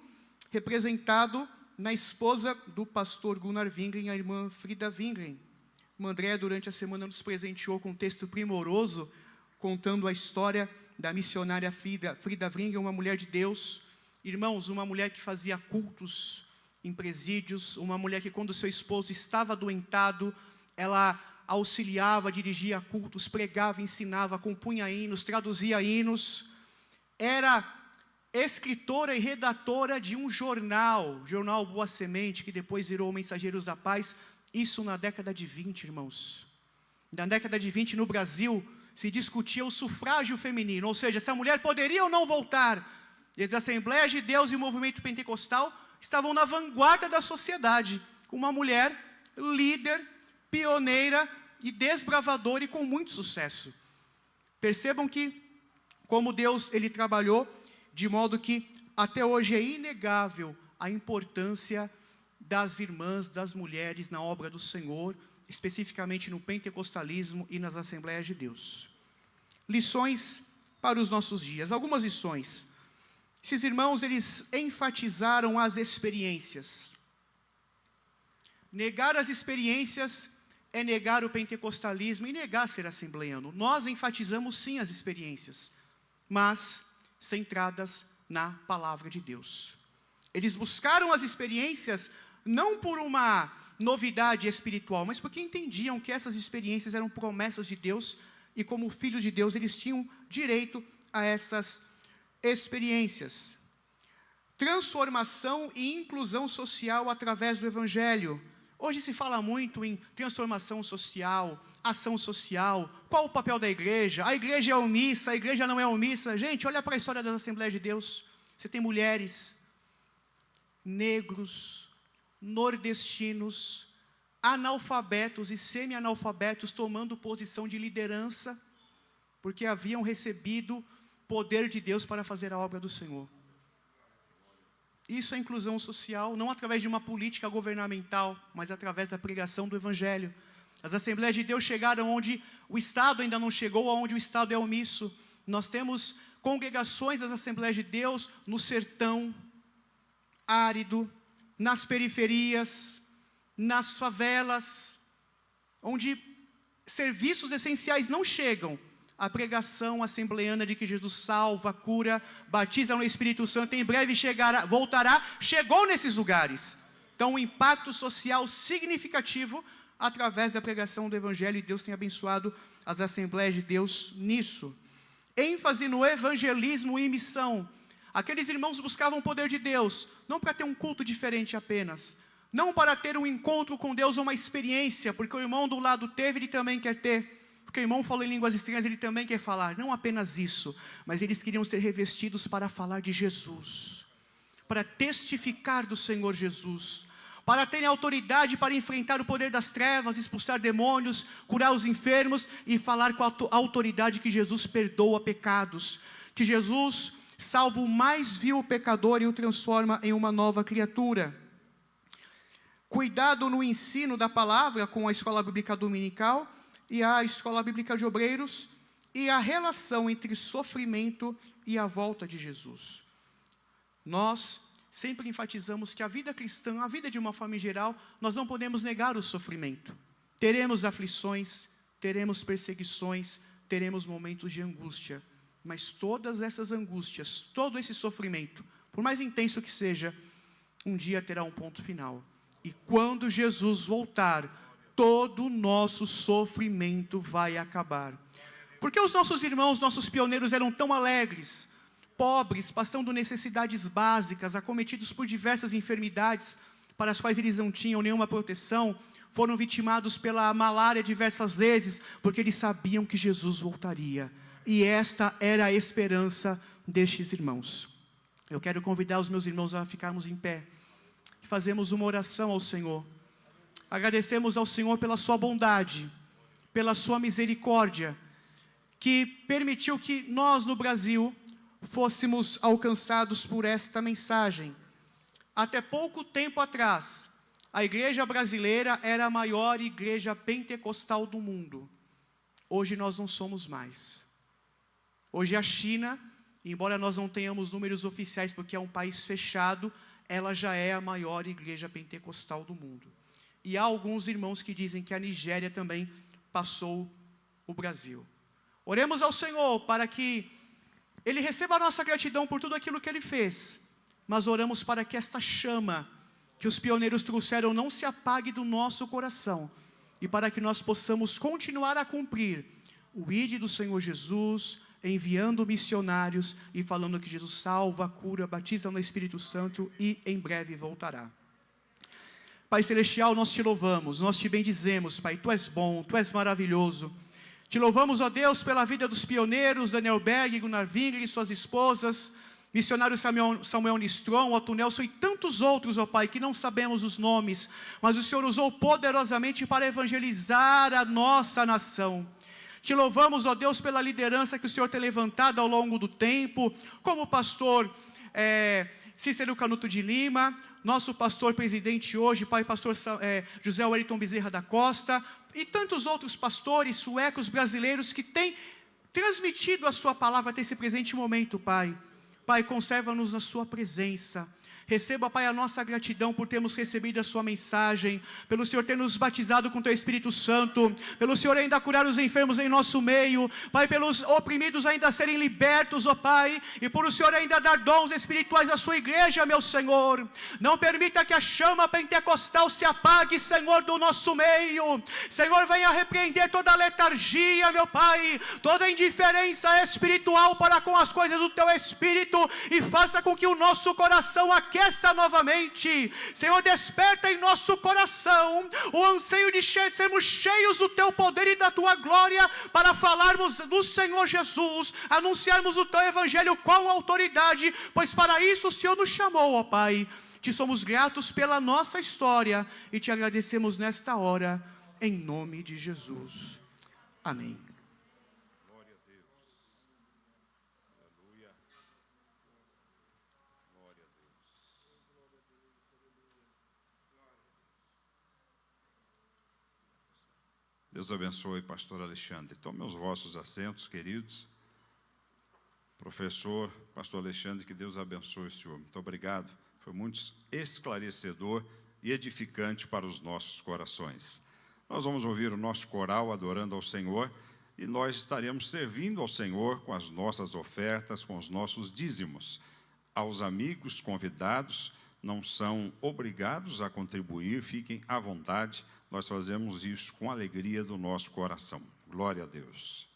representado na esposa do pastor Gunnar Wingren, a irmã Frida Wingren. O André, durante a semana, nos presenteou com um texto primoroso, contando a história da missionária Frida Wingren, uma mulher de Deus. Irmãos, uma mulher que fazia cultos em presídios, uma mulher que, quando seu esposo estava adoentado, ela auxiliava, dirigia cultos, pregava, ensinava, compunha hinos, traduzia hinos. Era escritora e redatora de um jornal Boa Semente, que depois virou Mensageiros da Paz. Isso na década de 20, irmãos. Na década de 20, no Brasil, se discutia o sufrágio feminino, ou seja, se a mulher poderia ou não votar. E as Assembleias de Deus e o movimento pentecostal estavam na vanguarda da sociedade, com uma mulher líder, pioneira e desbravadora e com muito sucesso. Percebam que, como Deus ele trabalhou, de modo que até hoje é inegável a importância das irmãs, das mulheres na obra do Senhor, especificamente no pentecostalismo e nas Assembleias de Deus. Lições para os nossos dias. Algumas lições. Esses irmãos, eles enfatizaram as experiências. Negar as experiências é negar o pentecostalismo e negar ser assembleiano. Nós enfatizamos sim as experiências, mas centradas na palavra de Deus. Eles buscaram as experiências não por uma novidade espiritual, mas porque entendiam que essas experiências eram promessas de Deus e como filhos de Deus eles tinham direito a essas experiências. Transformação e inclusão social através do Evangelho. Hoje se fala muito em transformação social, ação social, qual o papel da igreja? A igreja é omissa, a igreja não é omissa. Gente, olha para a história das Assembleias de Deus. Você tem mulheres, negros, nordestinos, analfabetos e semi-analfabetos tomando posição de liderança, porque haviam recebido poder de Deus para fazer a obra do Senhor. Isso é inclusão social, não através de uma política governamental, mas através da pregação do Evangelho. As Assembleias de Deus chegaram onde o Estado ainda não chegou, onde o Estado é omisso. Nós temos congregações das Assembleias de Deus no sertão árido, nas periferias, nas favelas, onde serviços essenciais não chegam. A pregação assembleiana de que Jesus salva, cura, batiza no Espírito Santo, em breve chegará, voltará, chegou nesses lugares. Então, um impacto social significativo através da pregação do Evangelho, e Deus tem abençoado as Assembleias de Deus nisso. ênfase no evangelismo e missão. Aqueles irmãos buscavam o poder de Deus, não para ter um culto diferente apenas, não para ter um encontro com Deus ou uma experiência, porque o irmão do lado teve, ele também quer ter, porque o irmão falou em línguas estranhas, ele também quer falar, não apenas isso, mas eles queriam ser revestidos para falar de Jesus, para testificar do Senhor Jesus, para terem autoridade para enfrentar o poder das trevas, expulsar demônios, curar os enfermos e falar com a autoridade que Jesus perdoa pecados, que Jesus salva o mais vil pecador e o transforma em uma nova criatura. Cuidado no ensino da palavra com a escola bíblica dominical e a escola bíblica de obreiros e a relação entre sofrimento e a volta de Jesus. Nós sempre enfatizamos que a vida cristã, a vida de uma forma em geral, nós não podemos negar o sofrimento. Teremos aflições, teremos perseguições, teremos momentos de angústia, mas todas essas angústias, todo esse sofrimento, por mais intenso que seja, um dia terá um ponto final. E quando Jesus voltar, todo o nosso sofrimento vai acabar. Por que os nossos irmãos, nossos pioneiros eram tão alegres? Pobres, passando necessidades básicas, acometidos por diversas enfermidades, para as quais eles não tinham nenhuma proteção, foram vitimados pela malária diversas vezes, porque eles sabiam que Jesus voltaria. E esta era a esperança destes irmãos. Eu quero convidar os meus irmãos a ficarmos em pé. Fazemos uma oração ao Senhor. Agradecemos ao Senhor pela sua bondade, pela sua misericórdia, que permitiu que nós no Brasil fôssemos alcançados por esta mensagem. Até pouco tempo atrás, a igreja brasileira era a maior igreja pentecostal do mundo. Hoje nós não somos mais. Hoje a China, embora nós não tenhamos números oficiais porque é um país fechado, ela já é a maior igreja pentecostal do mundo. E há alguns irmãos que dizem que a Nigéria também passou o Brasil. Oremos ao Senhor para que Ele receba a nossa gratidão por tudo aquilo que Ele fez, mas oramos para que esta chama que os pioneiros trouxeram não se apague do nosso coração, e para que nós possamos continuar a cumprir o ide do Senhor Jesus, enviando missionários e falando que Jesus salva, cura, batiza no Espírito Santo e em breve voltará. Pai Celestial, nós te louvamos, nós te bendizemos, Pai, Tu és bom, Tu és maravilhoso. Te louvamos, ó Deus, pela vida dos pioneiros, Daniel Berg, Gunnar Wingler e suas esposas, missionário Samuel Nistron, Otto Nelson e tantos outros, ó Pai, que não sabemos os nomes, mas o Senhor usou poderosamente para evangelizar a nossa nação. Te louvamos, ó Deus, pela liderança que o Senhor tem levantado ao longo do tempo, como o pastor Cícero Canuto de Lima, nosso pastor presidente hoje, Pai pastor José Wellington Bezerra da Costa, e tantos outros pastores suecos brasileiros que têm transmitido a sua palavra até esse presente momento, Pai. Pai, conserva-nos na sua presença. Receba, Pai, a nossa gratidão por termos recebido a sua mensagem, pelo Senhor ter nos batizado com teu Espírito Santo, pelo Senhor ainda curar os enfermos em nosso meio, Pai, pelos oprimidos ainda serem libertos, ó Pai, e por o Senhor ainda dar dons espirituais à sua igreja, meu Senhor. Não permita que a chama pentecostal se apague, Senhor, do nosso meio. Senhor, venha repreender toda a letargia, meu Pai, toda a indiferença espiritual para com as coisas do teu Espírito, e faça com que o nosso coração aqueça novamente. Senhor, desperta em nosso coração o anseio de sermos cheios do teu poder e da tua glória, para falarmos do Senhor Jesus, anunciarmos o teu evangelho com autoridade, pois para isso o Senhor nos chamou, ó Pai. Te somos gratos pela nossa história e te agradecemos nesta hora, em nome de Jesus. Amém. Glória a Deus. Aleluia. Glória a Deus. Deus abençoe, pastor Alexandre. Tomem os vossos assentos, queridos. Professor, pastor Alexandre, que Deus abençoe o senhor. Muito obrigado. Foi muito esclarecedor e edificante para os nossos corações. Nós vamos ouvir o nosso coral adorando ao Senhor, e nós estaremos servindo ao Senhor com as nossas ofertas, com os nossos dízimos. Aos amigos convidados, não são obrigados a contribuir, fiquem à vontade. Nós fazemos isso com alegria do nosso coração. Glória a Deus.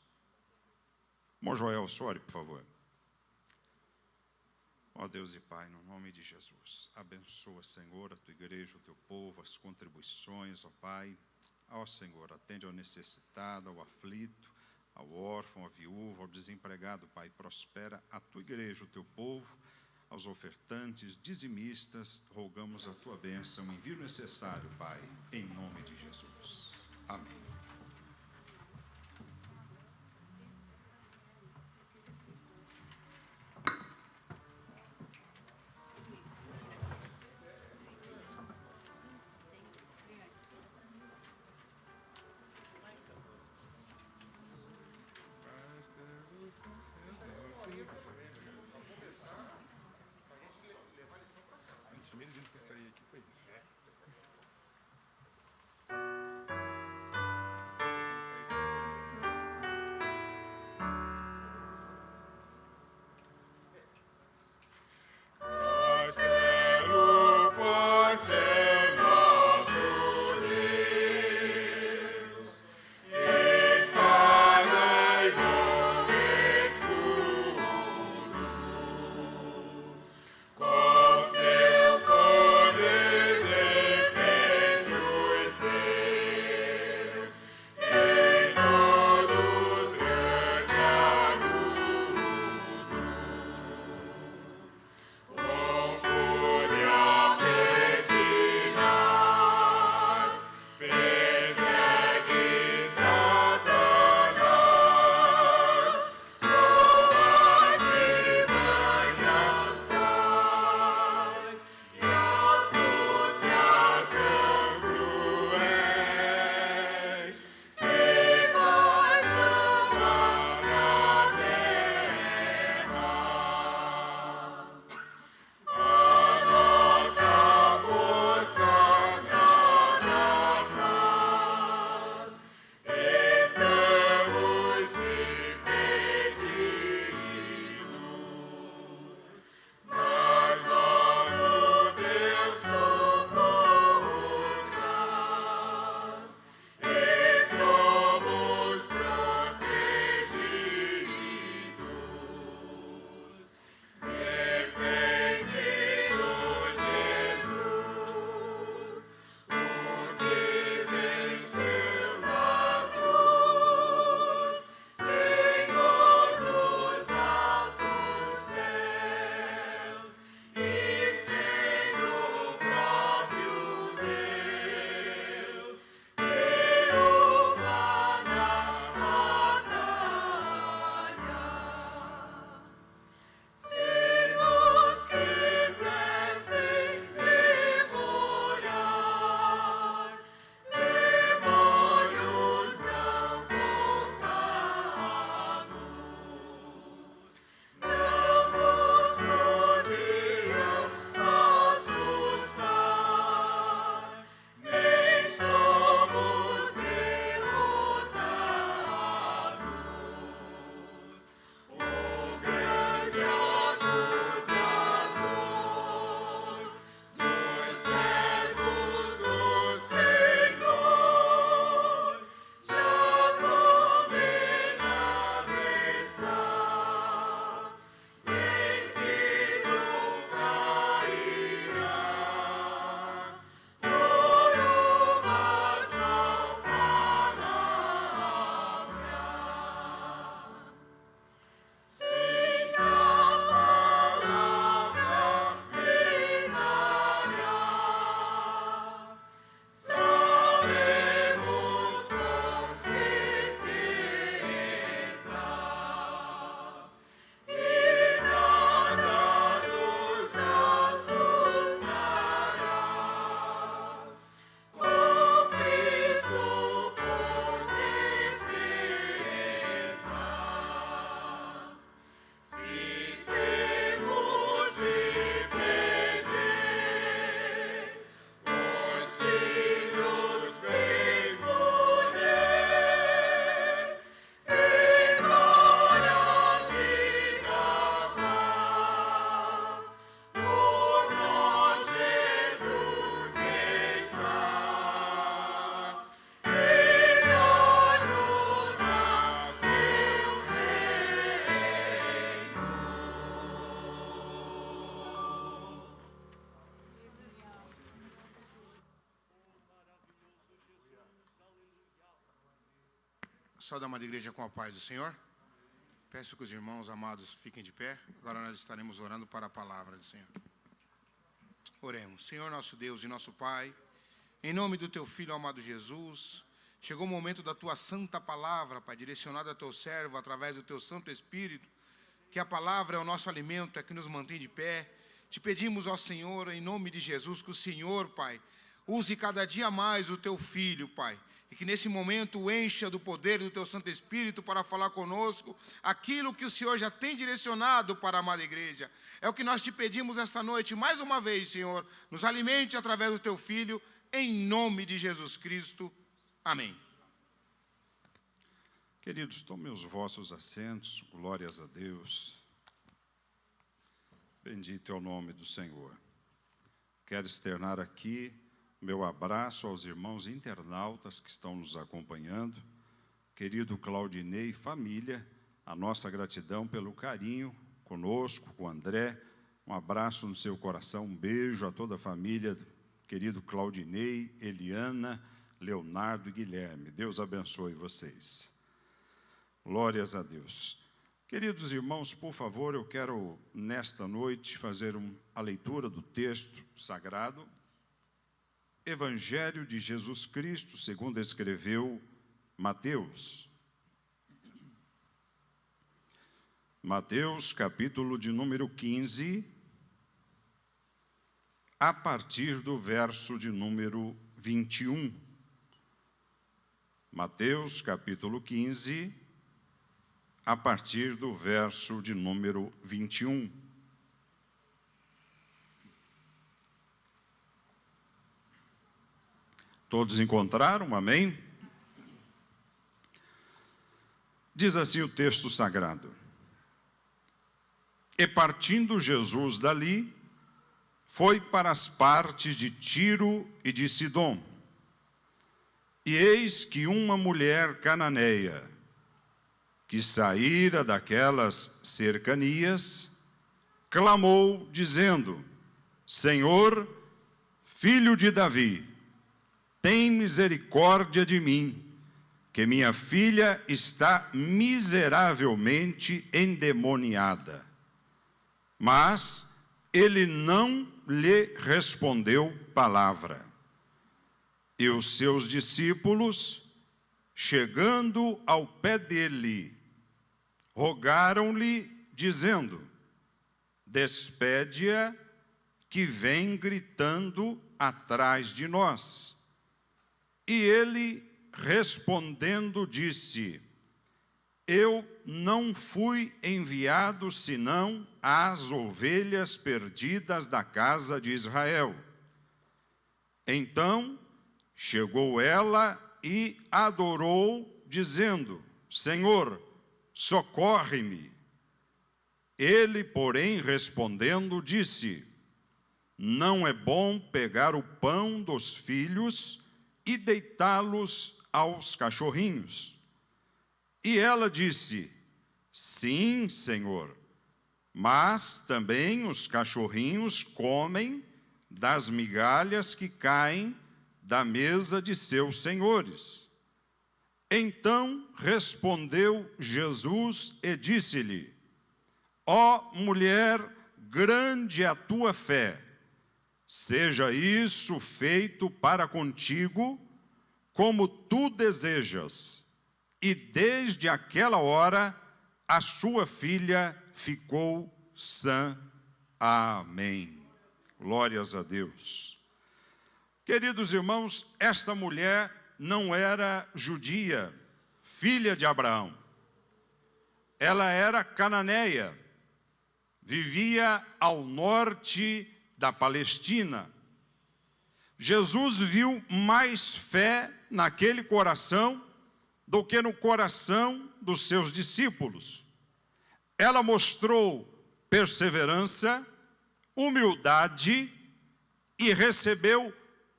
Irmão Joel, ore, por favor. Ó Deus e Pai, no nome de Jesus, abençoa, Senhor, a tua igreja, o teu povo, as contribuições, ó Pai. Ó Senhor, atende ao necessitado, ao aflito, ao órfão, à viúva, ao desempregado, Pai. Prospera a tua igreja, o teu povo, aos ofertantes, dizimistas, rogamos a tua bênção, envio necessário, Pai, em nome de Jesus. Amém. Com seu poder Saúde, amada igreja, com a paz do Senhor. Peço que os irmãos amados fiquem de pé. Agora nós estaremos orando para a palavra do Senhor. Oremos. Senhor nosso Deus e nosso Pai, em nome do Teu Filho amado Jesus, chegou o momento da Tua santa palavra, Pai, direcionada a Teu servo através do Teu Santo Espírito, que a palavra é o nosso alimento, é que nos mantém de pé. Te pedimos, ó Senhor, em nome de Jesus, que o Senhor, Pai, use cada dia mais o Teu Filho, Pai, e que nesse momento o encha do poder do Teu Santo Espírito para falar conosco aquilo que o Senhor já tem direcionado para a amada igreja. É o que nós te pedimos esta noite, mais uma vez, Senhor, nos alimente através do Teu Filho, em nome de Jesus Cristo. Amém. Queridos, tomem os vossos assentos, glórias a Deus. Bendito é o nome do Senhor. Quero externar aqui meu abraço aos irmãos internautas que estão nos acompanhando. Querido Claudinei e família, a nossa gratidão pelo carinho conosco, com o André. Um abraço no seu coração, um beijo a toda a família, querido Claudinei, Eliana, Leonardo e Guilherme. Deus abençoe vocês. Glórias a Deus. Queridos irmãos, por favor, eu quero, nesta noite, fazer a leitura do texto sagrado, Evangelho de Jesus Cristo, segundo escreveu Mateus. Mateus, capítulo de número 15, a partir do verso de número 21. Mateus, capítulo 15, a partir do verso de número 21. Todos encontraram? Amém? Diz assim o texto sagrado: E partindo Jesus dali, foi para as partes de Tiro e de Sidom. E eis que uma mulher cananeia, que saíra daquelas cercanias, clamou, dizendo: Senhor, filho de Davi, tem misericórdia de mim, que minha filha está miseravelmente endemoniada. Mas ele não lhe respondeu palavra. E os seus discípulos, chegando ao pé dele, rogaram-lhe, dizendo: Despede-a, que vem gritando atrás de nós. E ele, respondendo, disse: Eu não fui enviado senão às ovelhas perdidas da casa de Israel. Então chegou ela e adorou, dizendo: Senhor, socorre-me. Ele, porém, respondendo, disse: Não é bom pegar o pão dos filhos e deitá-los aos cachorrinhos. E ela disse: Sim, Senhor, mas também os cachorrinhos comem das migalhas que caem da mesa de seus senhores. Então respondeu Jesus e disse-lhe: Ó mulher, grande é a tua fé, seja isso feito para contigo, como tu desejas. E desde aquela hora, a sua filha ficou sã. Amém. Glórias a Deus. Queridos irmãos, esta mulher não era judia, filha de Abraão. Ela era cananeia, vivia ao norte da Palestina. Jesus viu mais fé naquele coração do que no coração dos seus discípulos. Ela mostrou perseverança, humildade e recebeu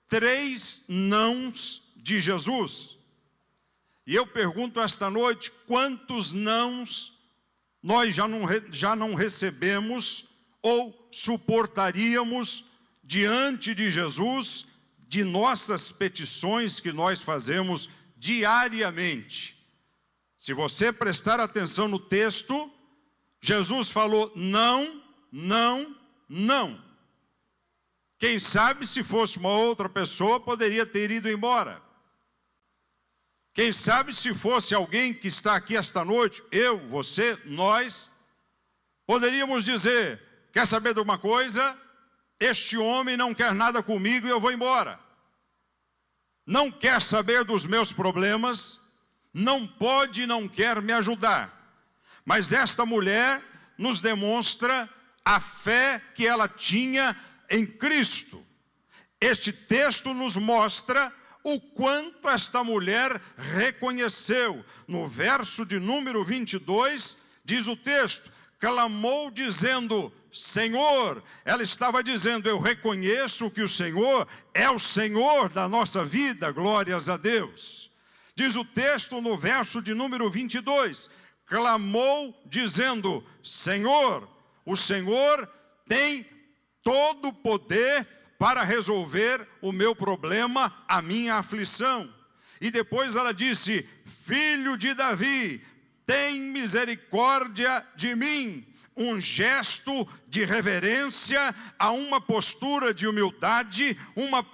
3 nãos de Jesus. E eu pergunto esta noite: quantos nãos nós já não recebemos ou suportaríamos diante de Jesus, de nossas petições que nós fazemos diariamente? Se você prestar atenção no texto, Jesus falou não, não, não. Quem sabe se fosse uma outra pessoa, poderia ter ido embora. Quem sabe se fosse alguém que está aqui esta noite, eu, você, nós, poderíamos dizer, quer saber de uma coisa? Este homem não quer nada comigo e eu vou embora. Não quer saber dos meus problemas, não pode e não quer me ajudar. Mas esta mulher nos demonstra a fé que ela tinha em Cristo. Este texto nos mostra o quanto esta mulher reconheceu. No verso de número 22, diz o texto, clamou dizendo, Senhor, ela estava dizendo, eu reconheço que o Senhor é o Senhor da nossa vida, glórias a Deus. Diz o texto no verso de número 22, clamou dizendo, Senhor, o Senhor tem todo o poder para resolver o meu problema, a minha aflição. E depois ela disse, filho de Davi, tem misericórdia de mim. Um gesto de reverência, a uma postura de humildade, uma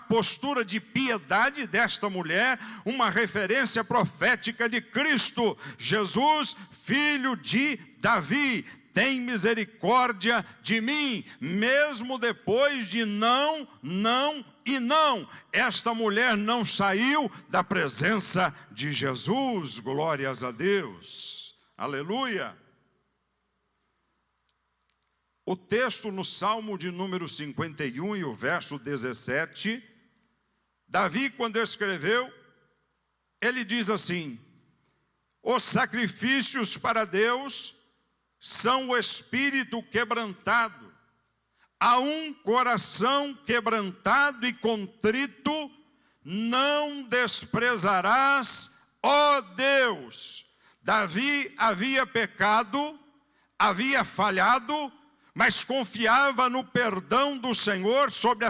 postura de piedade desta mulher, uma referência profética de Cristo. Jesus, filho de Davi, tem misericórdia de mim, mesmo depois de não, não e não. Esta mulher não saiu da presença de Jesus, glórias a Deus, aleluia. O texto no Salmo de número 51 e o verso 17, Davi, quando escreveu, ele diz assim, os sacrifícios para Deus são o espírito quebrantado, a um coração quebrantado e contrito, não desprezarás, ó Deus. Davi havia pecado, havia falhado, mas confiava no perdão do Senhor sobre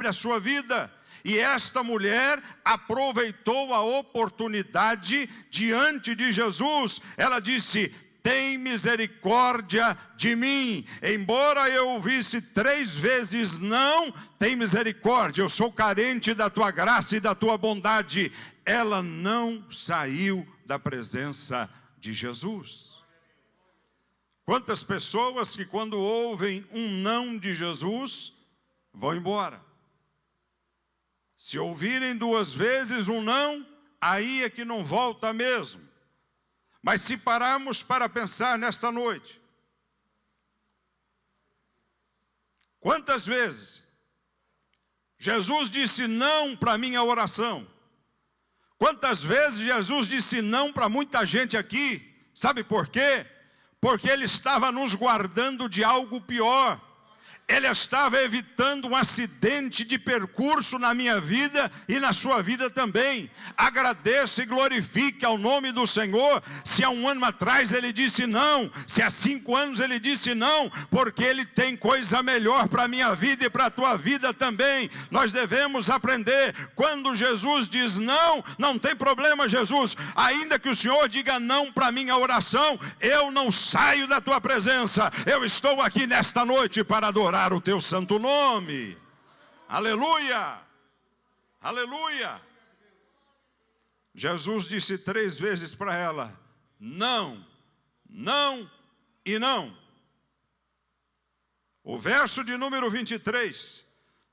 a sua vida. E esta mulher aproveitou a oportunidade diante de Jesus. Ela disse, tem misericórdia de mim. Embora eu ouvisse 3 vezes não, tem misericórdia, eu sou carente da tua graça e da tua bondade. Ela não saiu da presença de Jesus. Quantas pessoas que quando ouvem um não de Jesus, vão embora. Se ouvirem 2 vezes um não, aí é que não volta mesmo. Mas se pararmos para pensar nesta noite, quantas vezes Jesus disse não para a minha oração? Quantas vezes Jesus disse não para muita gente aqui? Sabe por quê? Porque Ele estava nos guardando de algo pior. Ele estava evitando um acidente de percurso na minha vida e na sua vida também. Agradeça e glorifique ao nome do Senhor. Se há 1 ano atrás Ele disse não, se há 5 anos Ele disse não, porque Ele tem coisa melhor para a minha vida e para a tua vida também. Nós devemos aprender, quando Jesus diz não, não tem problema Jesus, ainda que o Senhor diga não para a minha oração, eu não saio da tua presença, eu estou aqui nesta noite para adorar o teu santo nome, aleluia, aleluia. Jesus disse 3 vezes para ela, não, não e não. O verso de número 23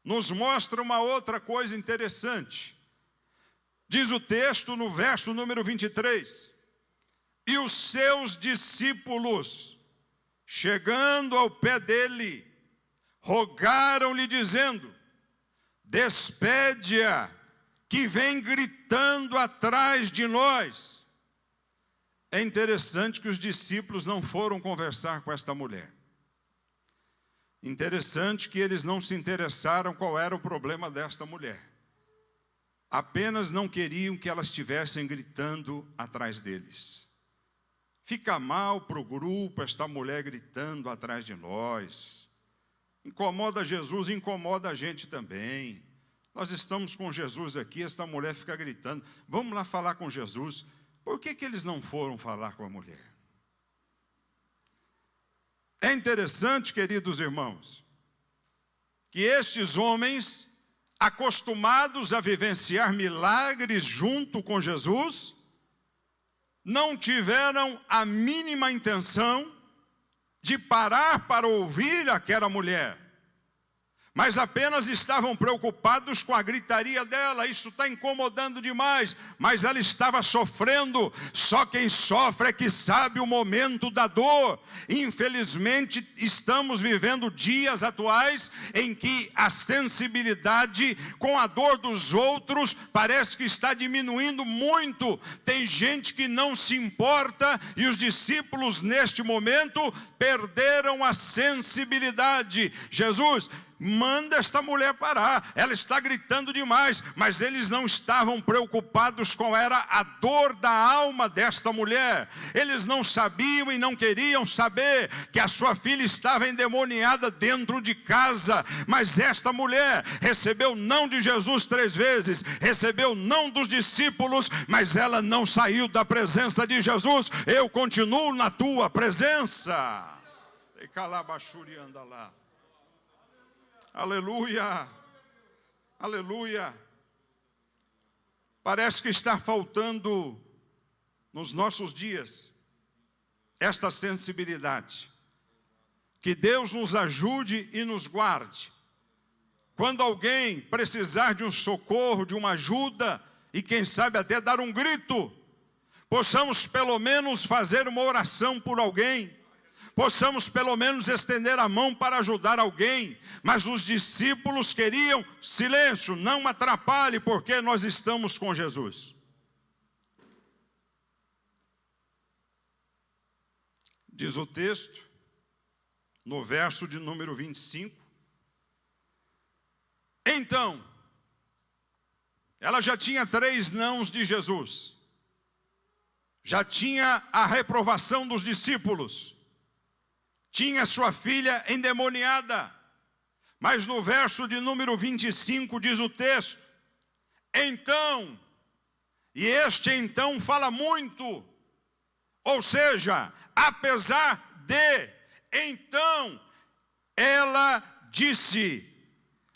nos mostra uma outra coisa interessante. Diz o texto no verso número 23, e os seus discípulos, chegando ao pé dele, rogaram-lhe dizendo, despede-a, que vem gritando atrás de nós. É interessante que os discípulos não foram conversar com esta mulher. Interessante que eles não se interessaram qual era o problema desta mulher. Apenas não queriam que elas estivessem gritando atrás deles. Fica mal para o grupo esta mulher gritando atrás de nós. Incomoda Jesus, incomoda a gente também. Nós estamos com Jesus aqui, esta mulher fica gritando. Vamos lá falar com Jesus. Por que eles não foram falar com a mulher? É interessante, queridos irmãos, que estes homens, acostumados a vivenciar milagres junto com Jesus, não tiveram a mínima intenção de parar para ouvir aquela mulher, mas apenas estavam preocupados com a gritaria dela. Isso está incomodando demais, mas ela estava sofrendo. Só quem sofre é que sabe o momento da dor. Infelizmente, estamos vivendo dias atuais em que a sensibilidade com a dor dos outros parece que está diminuindo muito. Tem gente que não se importa, e os discípulos neste momento perderam a sensibilidade. Jesus, manda esta mulher parar, ela está gritando demais. Mas eles não estavam preocupados com a dor da alma desta mulher. Eles não sabiam e não queriam saber que a sua filha estava endemoniada dentro de casa. Mas esta mulher recebeu não de Jesus 3 vezes, recebeu não dos discípulos, mas ela não saiu da presença de Jesus. Eu continuo na tua presença. E calabachuri anda lá. Aleluia, aleluia. Parece que está faltando nos nossos dias esta sensibilidade. Que Deus nos ajude e nos guarde. Quando alguém precisar de um socorro, de uma ajuda, e quem sabe até dar um grito, possamos pelo menos fazer uma oração por alguém. Possamos pelo menos estender a mão para ajudar alguém. Mas os discípulos queriam silêncio, não atrapalhe, porque nós estamos com Jesus. Diz o texto, no verso de número 25. Então, ela já tinha 3 nãos de Jesus. Já tinha a reprovação dos discípulos. Tinha sua filha endemoniada. Mas no verso de número 25 diz o texto, então, e este então fala muito, ou seja, apesar de, então, ela disse,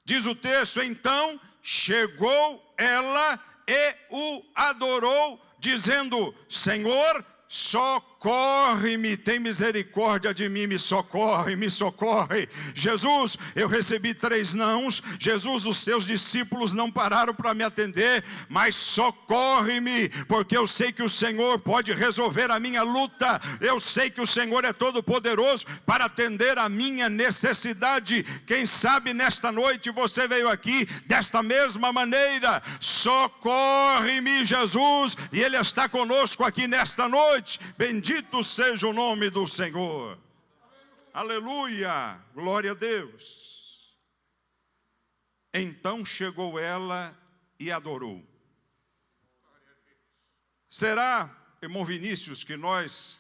diz o texto, então chegou ela e o adorou, dizendo, Senhor, socorre-me, tem misericórdia de mim, me socorre, me socorre. Jesus, eu recebi 3 nãos. Jesus, os seus discípulos não pararam para me atender, mas socorre-me, porque eu sei que o Senhor pode resolver a minha luta. Eu sei que o Senhor é todo poderoso para atender a minha necessidade. Quem sabe nesta noite você veio aqui desta mesma maneira. Socorre-me, Jesus, e Ele está conosco aqui nesta noite. Bendito seja o nome do Senhor. Aleluia, glória a Deus. Então chegou ela e adorou. Será, irmão Vinícius, que nós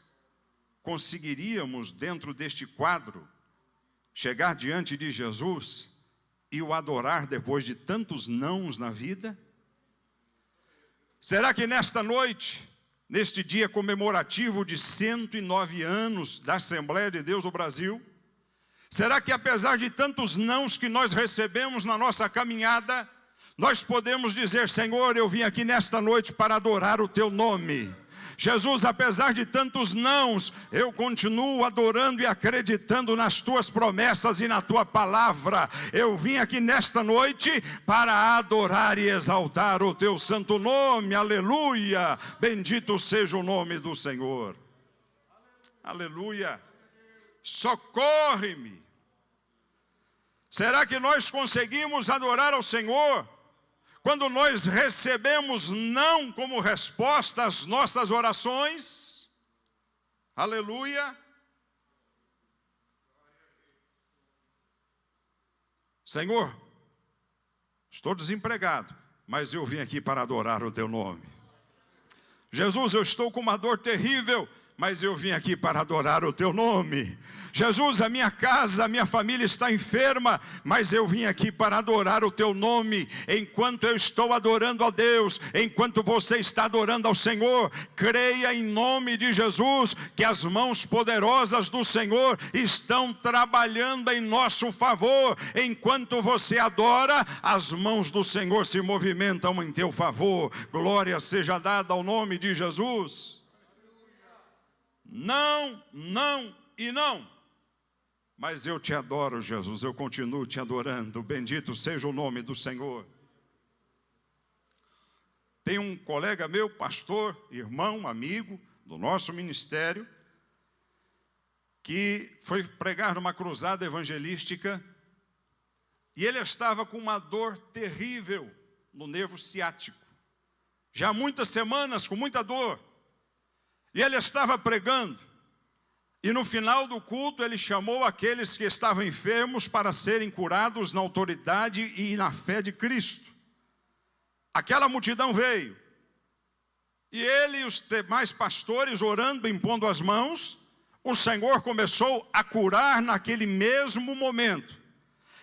conseguiríamos dentro deste quadro chegar diante de Jesus e o adorar depois de tantos nãos na vida? Será que nesta noite, neste dia comemorativo de 109 anos da Assembleia de Deus do Brasil, será que apesar de tantos nãos que nós recebemos na nossa caminhada, nós podemos dizer, Senhor, eu vim aqui nesta noite para adorar o Teu nome. Jesus, apesar de tantos nãos, eu continuo adorando e acreditando nas Tuas promessas e na Tua palavra. Eu vim aqui nesta noite para adorar e exaltar o Teu santo nome. Aleluia! Bendito seja o nome do Senhor. Aleluia! Socorre-me. Será que nós conseguimos adorar ao Senhor quando nós recebemos não como resposta às nossas orações? Aleluia. Senhor, estou desempregado, mas eu vim aqui para adorar o Teu nome. Jesus, eu estou com uma dor terrível, mas eu vim aqui para adorar o teu nome. Jesus, a minha casa, a minha família está enferma, mas eu vim aqui para adorar o teu nome. Enquanto eu estou adorando a Deus, enquanto você está adorando ao Senhor, creia em nome de Jesus, que as mãos poderosas do Senhor estão trabalhando em nosso favor. Enquanto você adora, as mãos do Senhor se movimentam em teu favor. Glória seja dada ao nome de Jesus. Não, não e não. Mas eu te adoro, Jesus, eu continuo te adorando. Bendito seja o nome do Senhor. Tem um colega meu, pastor, irmão, amigo do nosso ministério, que foi pregar numa cruzada evangelística, e ele estava com uma dor terrível no nervo ciático. Já há muitas semanas com muita dor. E ele estava pregando. E no final do culto ele chamou aqueles que estavam enfermos para serem curados na autoridade e na fé de Cristo. Aquela multidão veio. E ele e os demais pastores orando, impondo as mãos, o Senhor começou a curar naquele mesmo momento.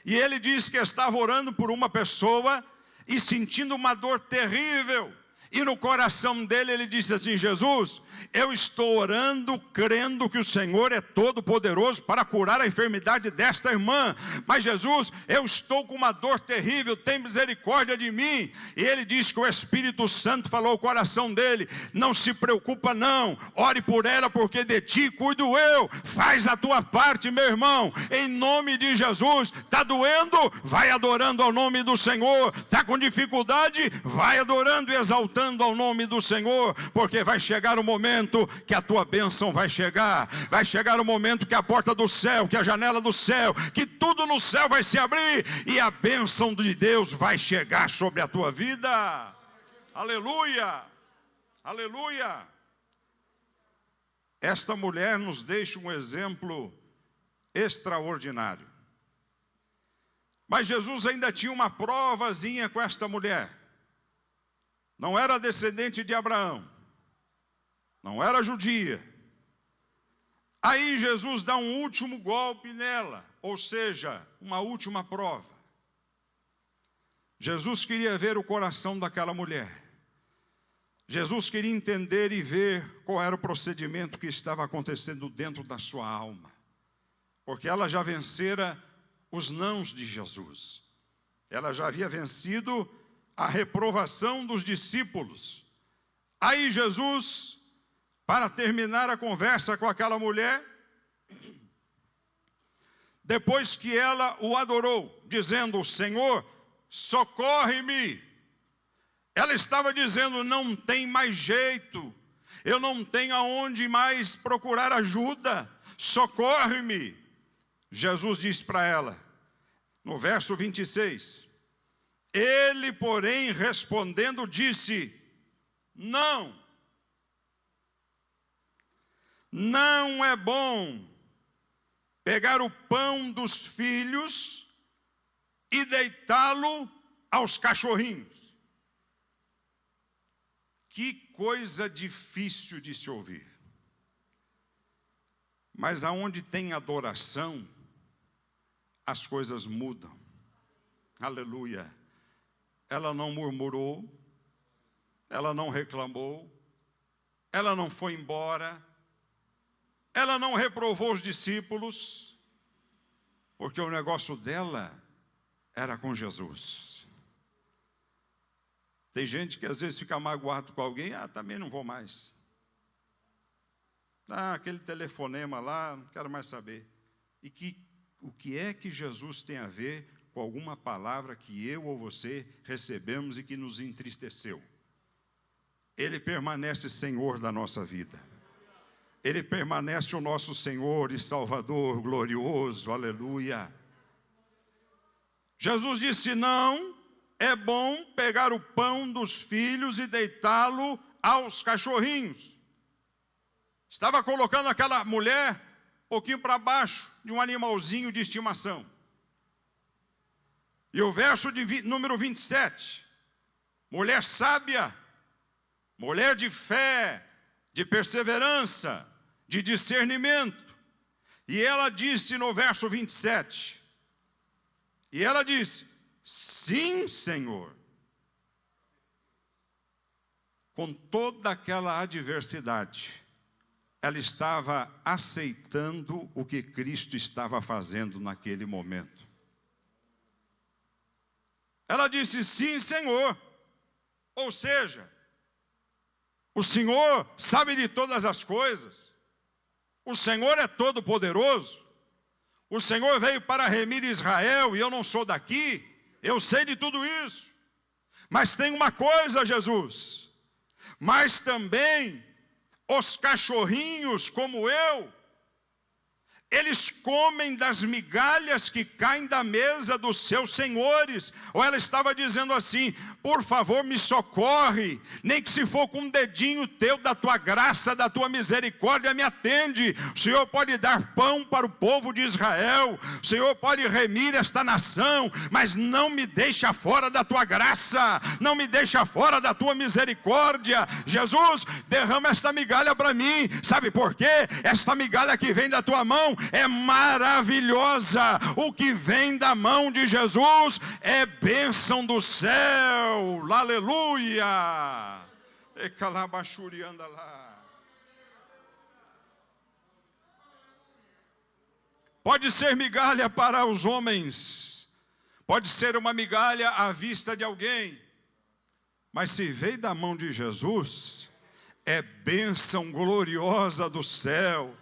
E ele disse que estava orando por uma pessoa e sentindo uma dor terrível. E no coração dele ele disse assim: Jesus, eu estou orando, crendo que o Senhor é todo poderoso para curar a enfermidade desta irmã. Mas Jesus, eu estou com uma dor terrível, tem misericórdia de mim. E ele disse que o Espírito Santo falou ao coração dele: não se preocupa não, ore por ela, porque de ti cuido eu. Faz a tua parte, meu irmão, em nome de Jesus. Está doendo? Vai adorando ao nome do Senhor. Está com dificuldade? Vai adorando e exaltando ao nome do Senhor, porque vai chegar o momento que a tua bênção vai chegar. Vai chegar o momento que a porta do céu, que a janela do céu, que tudo no céu vai se abrir e a bênção de Deus vai chegar sobre a tua vida. Aleluia, aleluia. Esta mulher nos deixa um exemplo extraordinário. Mas Jesus ainda tinha uma provazinha com esta mulher. Não era descendente de Abraão, não era judia. Aí Jesus dá um último golpe nela, ou seja, uma última prova. Jesus queria ver o coração daquela mulher. Jesus queria entender e ver qual era o procedimento que estava acontecendo dentro da sua alma. Porque ela já vencera os nãos de Jesus. Ela já havia vencido a reprovação dos discípulos. Aí Jesus, para terminar a conversa com aquela mulher, depois que ela o adorou, dizendo: Senhor, socorre-me. Ela estava dizendo: não tem mais jeito, eu não tenho aonde mais procurar ajuda, socorre-me. Jesus disse para ela, no verso 26, ele, porém, respondendo, disse: não, não é bom pegar o pão dos filhos e deitá-lo aos cachorrinhos. Que coisa difícil de se ouvir. Mas aonde tem adoração, as coisas mudam. Aleluia. Ela não murmurou, ela não reclamou, ela não foi embora, ela não reprovou os discípulos, porque o negócio dela era com Jesus. Tem gente que às vezes fica magoado com alguém: também não vou mais. Aquele telefonema lá, não quero mais saber. E o que é que Jesus tem a ver com alguma palavra que eu ou você recebemos e que nos entristeceu? Ele permanece Senhor da nossa vida. Ele permanece o nosso Senhor e Salvador glorioso, aleluia. Jesus disse: não é bom pegar o pão dos filhos e deitá-lo aos cachorrinhos. Estava colocando aquela mulher um pouquinho para baixo de um animalzinho de estimação. E o verso número 27, mulher sábia, mulher de fé, de perseverança, de discernimento. E ela disse no verso 27, e ela disse: sim, Senhor. Com toda aquela adversidade, ela estava aceitando o que Cristo estava fazendo naquele momento. Ela disse: sim, Senhor. Ou seja, o Senhor sabe de todas as coisas. O Senhor é todo poderoso. O Senhor veio para remir Israel e eu não sou daqui. Eu sei de tudo isso. Mas tem uma coisa, Jesus. Mas também os cachorrinhos como eu, eles comem das migalhas que caem da mesa dos seus senhores. Ou ela estava dizendo assim: por favor, me socorre, nem que se for com um dedinho teu, da tua graça, da tua misericórdia, me atende. O Senhor pode dar pão para o povo de Israel, o Senhor pode remir esta nação, mas não me deixa fora da tua graça, não me deixa fora da tua misericórdia. Jesus, derrama esta migalha para mim. Sabe por quê? Esta migalha que vem da tua mão é maravilhosa. O que vem da mão de Jesus é bênção do céu. Aleluia. Pode ser migalha para os homens, pode ser uma migalha à vista de alguém, mas se veio da mão de Jesus, é bênção gloriosa do céu.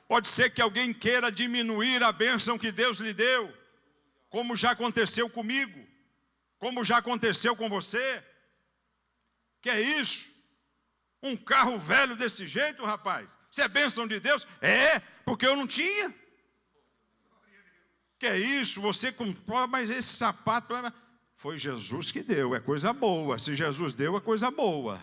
Pode ser que alguém queira diminuir a bênção que Deus lhe deu, como já aconteceu comigo, como já aconteceu com você. Que é isso? Um carro velho desse jeito, rapaz? Isso é bênção de Deus? É, porque eu não tinha. Que é isso? Você comprou, mas esse sapato foi Jesus que deu, é coisa boa. Se Jesus deu, é coisa boa.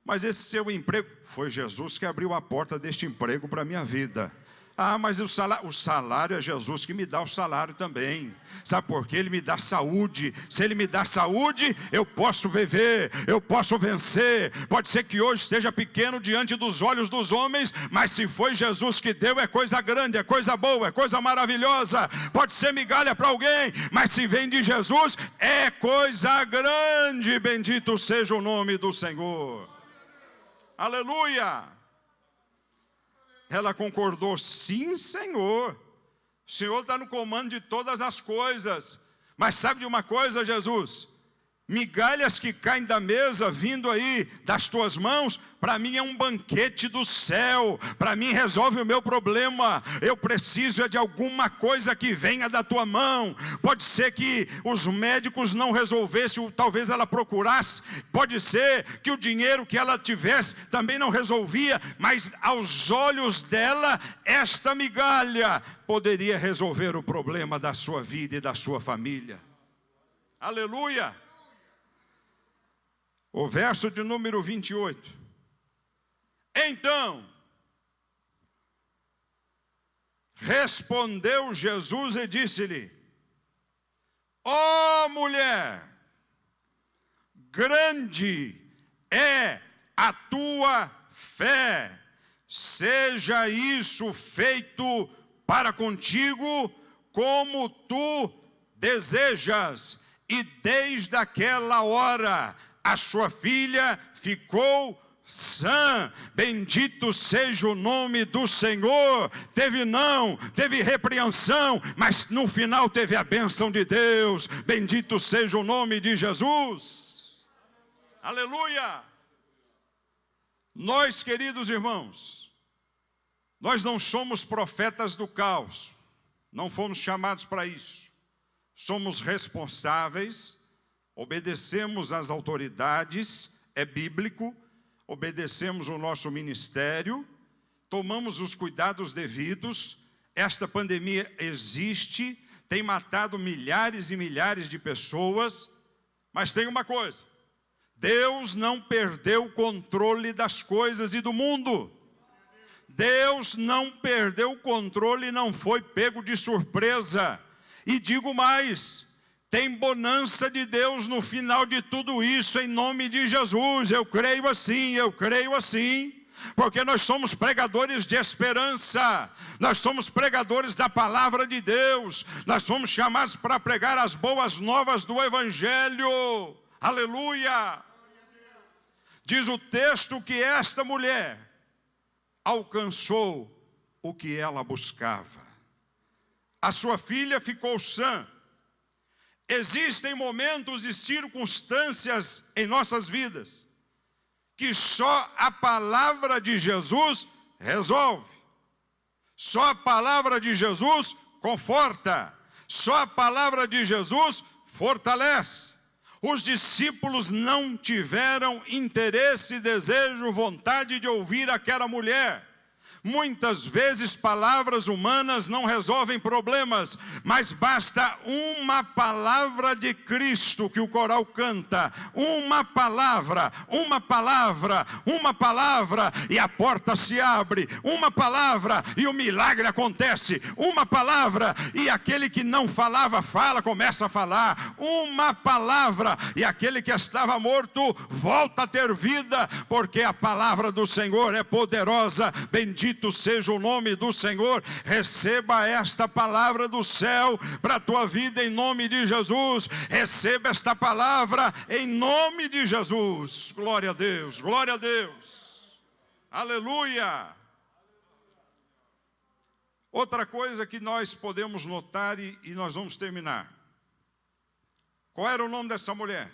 Mas esse seu emprego, foi Jesus que abriu a porta deste emprego para a minha vida. Ah, mas o salário é Jesus que me dá o salário também. Sabe por quê? Ele me dá saúde. Se Ele me dá saúde, eu posso viver, eu posso vencer. Pode ser que hoje esteja pequeno diante dos olhos dos homens, mas se foi Jesus que deu, é coisa grande, é coisa boa, é coisa maravilhosa. Pode ser migalha para alguém, mas se vem de Jesus, é coisa grande. Bendito seja o nome do Senhor. Aleluia. Ela concordou: sim, Senhor. O Senhor está no comando de todas as coisas. Mas sabe de uma coisa, Jesus? Migalhas que caem da mesa, vindo aí das tuas mãos, para mim é um banquete do céu. Para mim resolve o meu problema. Eu preciso de alguma coisa que venha da tua mão. Pode ser que os médicos não resolvessem, talvez ela procurasse. Pode ser que o dinheiro que ela tivesse também não resolvia. Mas aos olhos dela, esta migalha poderia resolver o problema da sua vida e da sua família. Aleluia. O verso de número 28. Então, respondeu Jesus e disse-lhe: ó mulher, grande é a tua fé, seja isso feito para contigo como tu desejas. E desde aquela hora a sua filha ficou sã. Bendito seja o nome do Senhor. Teve repreensão, mas no final teve a bênção de Deus. Bendito seja o nome de Jesus. Aleluia. Nós, queridos irmãos, nós não somos profetas do caos, não fomos chamados para isso. Somos responsáveis, obedecemos às autoridades, é bíblico, obedecemos o nosso ministério, tomamos os cuidados devidos. Esta pandemia existe, tem matado milhares e milhares de pessoas, mas tem uma coisa: Deus não perdeu o controle das coisas e do mundo. Deus não perdeu o controle e não foi pego de surpresa. E digo mais, tem bonança de Deus no final de tudo isso, em nome de Jesus. Eu creio assim, eu creio assim. porque nós somos pregadores de esperança, nós somos pregadores da palavra de Deus, nós somos chamados para pregar as boas novas do Evangelho. Aleluia! Diz o texto que esta mulher alcançou o que ela buscava. A sua filha ficou sã. Existem momentos e circunstâncias em nossas vidas que só a palavra de Jesus resolve. Só a palavra de Jesus conforta. Só a palavra de Jesus fortalece. Os discípulos não tiveram interesse, desejo, vontade de ouvir aquela mulher. Muitas vezes palavras humanas não resolvem problemas, mas basta uma palavra de Cristo que o coral canta, uma palavra, e a porta se abre, uma palavra e o milagre acontece, uma palavra e aquele que não falava, começa a falar, uma palavra e aquele que estava morto volta a ter vida, porque a palavra do Senhor é poderosa. Bendito seja o nome do Senhor. Receba esta palavra do céu para a tua vida em nome de Jesus. Receba esta palavra em nome de Jesus. Glória a Deus, glória a Deus. Aleluia. Outra coisa que nós podemos notar e nós vamos terminar. Qual era o nome dessa mulher?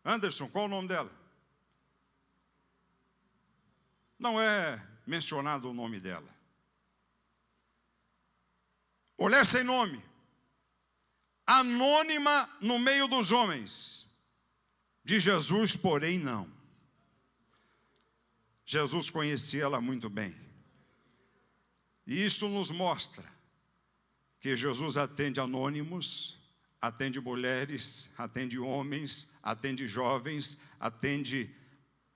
Anderson, qual o nome dela? Não é mencionado o nome dela. Mulher sem nome, anônima no meio dos homens. De Jesus, porém, não. Jesus conhecia ela muito bem. E isso nos mostra que Jesus atende anônimos, atende mulheres, atende homens, atende jovens, atende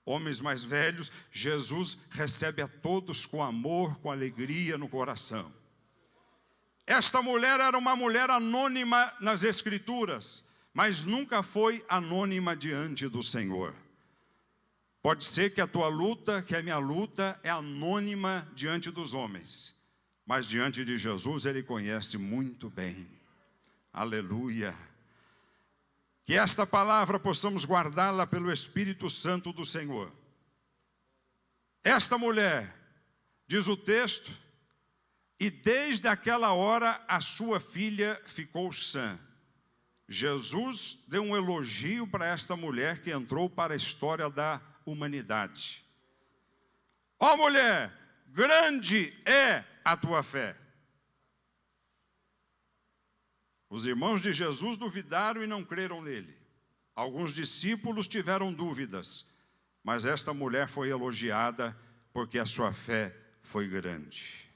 homens mais velhos. Jesus recebe a todos com amor, com alegria no coração. Esta mulher era uma mulher anônima nas Escrituras, mas nunca foi anônima diante do Senhor. Pode ser que a tua luta, que a minha luta, é anônima diante dos homens, mas diante de Jesus Ele conhece muito bem. Aleluia. Que esta palavra possamos guardá-la pelo Espírito Santo do Senhor. Esta mulher, diz o texto, e desde aquela hora a sua filha ficou sã. Jesus deu um elogio para esta mulher que entrou para a história da humanidade. Ó mulher, grande é a tua fé. Os irmãos de Jesus duvidaram e não creram nele. Alguns discípulos tiveram dúvidas, mas esta mulher foi elogiada porque a sua fé foi grande.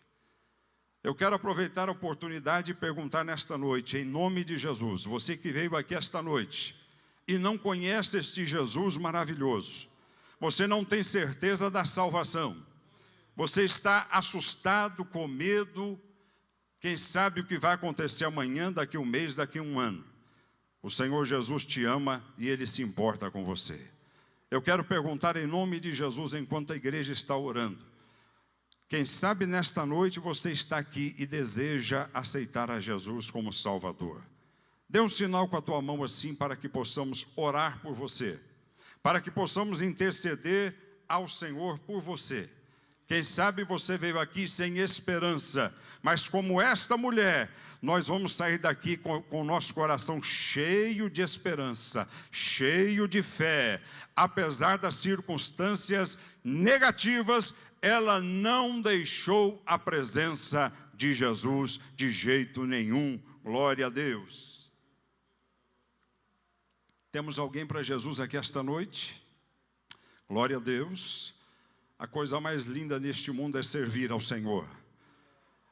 Eu quero aproveitar a oportunidade e perguntar nesta noite, em nome de Jesus, você que veio aqui esta noite e não conhece este Jesus maravilhoso, você não tem certeza da salvação, você está assustado, com medo. Quem sabe o que vai acontecer amanhã, daqui um mês, daqui um ano. O Senhor Jesus te ama e Ele se importa com você. Eu quero perguntar em nome de Jesus, enquanto a igreja está orando. Quem sabe nesta noite você está aqui e deseja aceitar a Jesus como Salvador. Dê um sinal com a tua mão assim para que possamos orar por você. Para que possamos interceder ao Senhor por você. Quem sabe você veio aqui sem esperança, mas como esta mulher, nós vamos sair daqui com o nosso coração cheio de esperança, cheio de fé. Apesar das circunstâncias negativas, ela não deixou a presença de Jesus de jeito nenhum. Glória a Deus. Temos alguém para Jesus aqui esta noite? Glória a Deus. A coisa mais linda neste mundo é servir ao Senhor.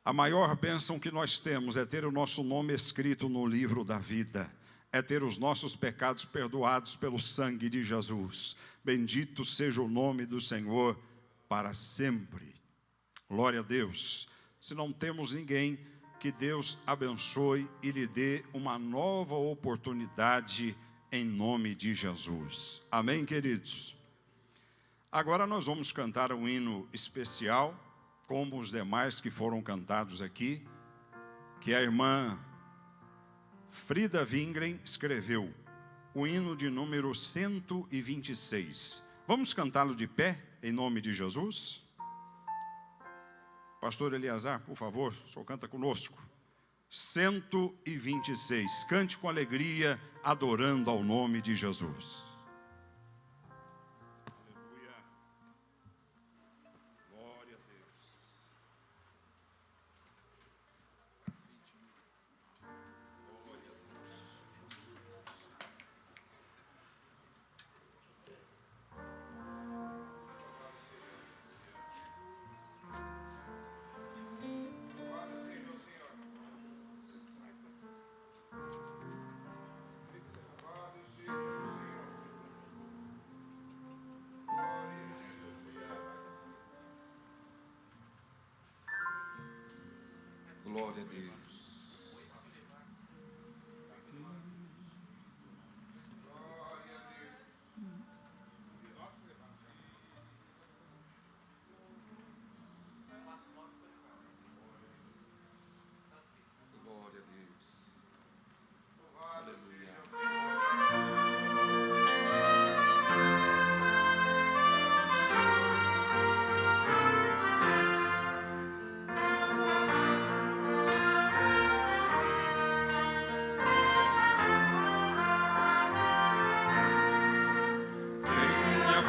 A maior bênção que nós temos é ter o nosso nome escrito no livro da vida. É ter os nossos pecados perdoados pelo sangue de Jesus. Bendito seja o nome do Senhor para sempre. Glória a Deus. Se não temos ninguém, que Deus abençoe e lhe dê uma nova oportunidade em nome de Jesus. Amém, queridos? Agora nós vamos cantar um hino especial, como os demais que foram cantados aqui, que a irmã Frida Wingren escreveu, o hino de número 126. Vamos cantá-lo de pé, em nome de Jesus? Pastor Eliazar, por favor, o senhor canta conosco. 126, cante com alegria, adorando ao nome de Jesus. Aleluia. Glória a Deus. Glória a Deus. Glória a Deus. Glória a Deus. Aleluia.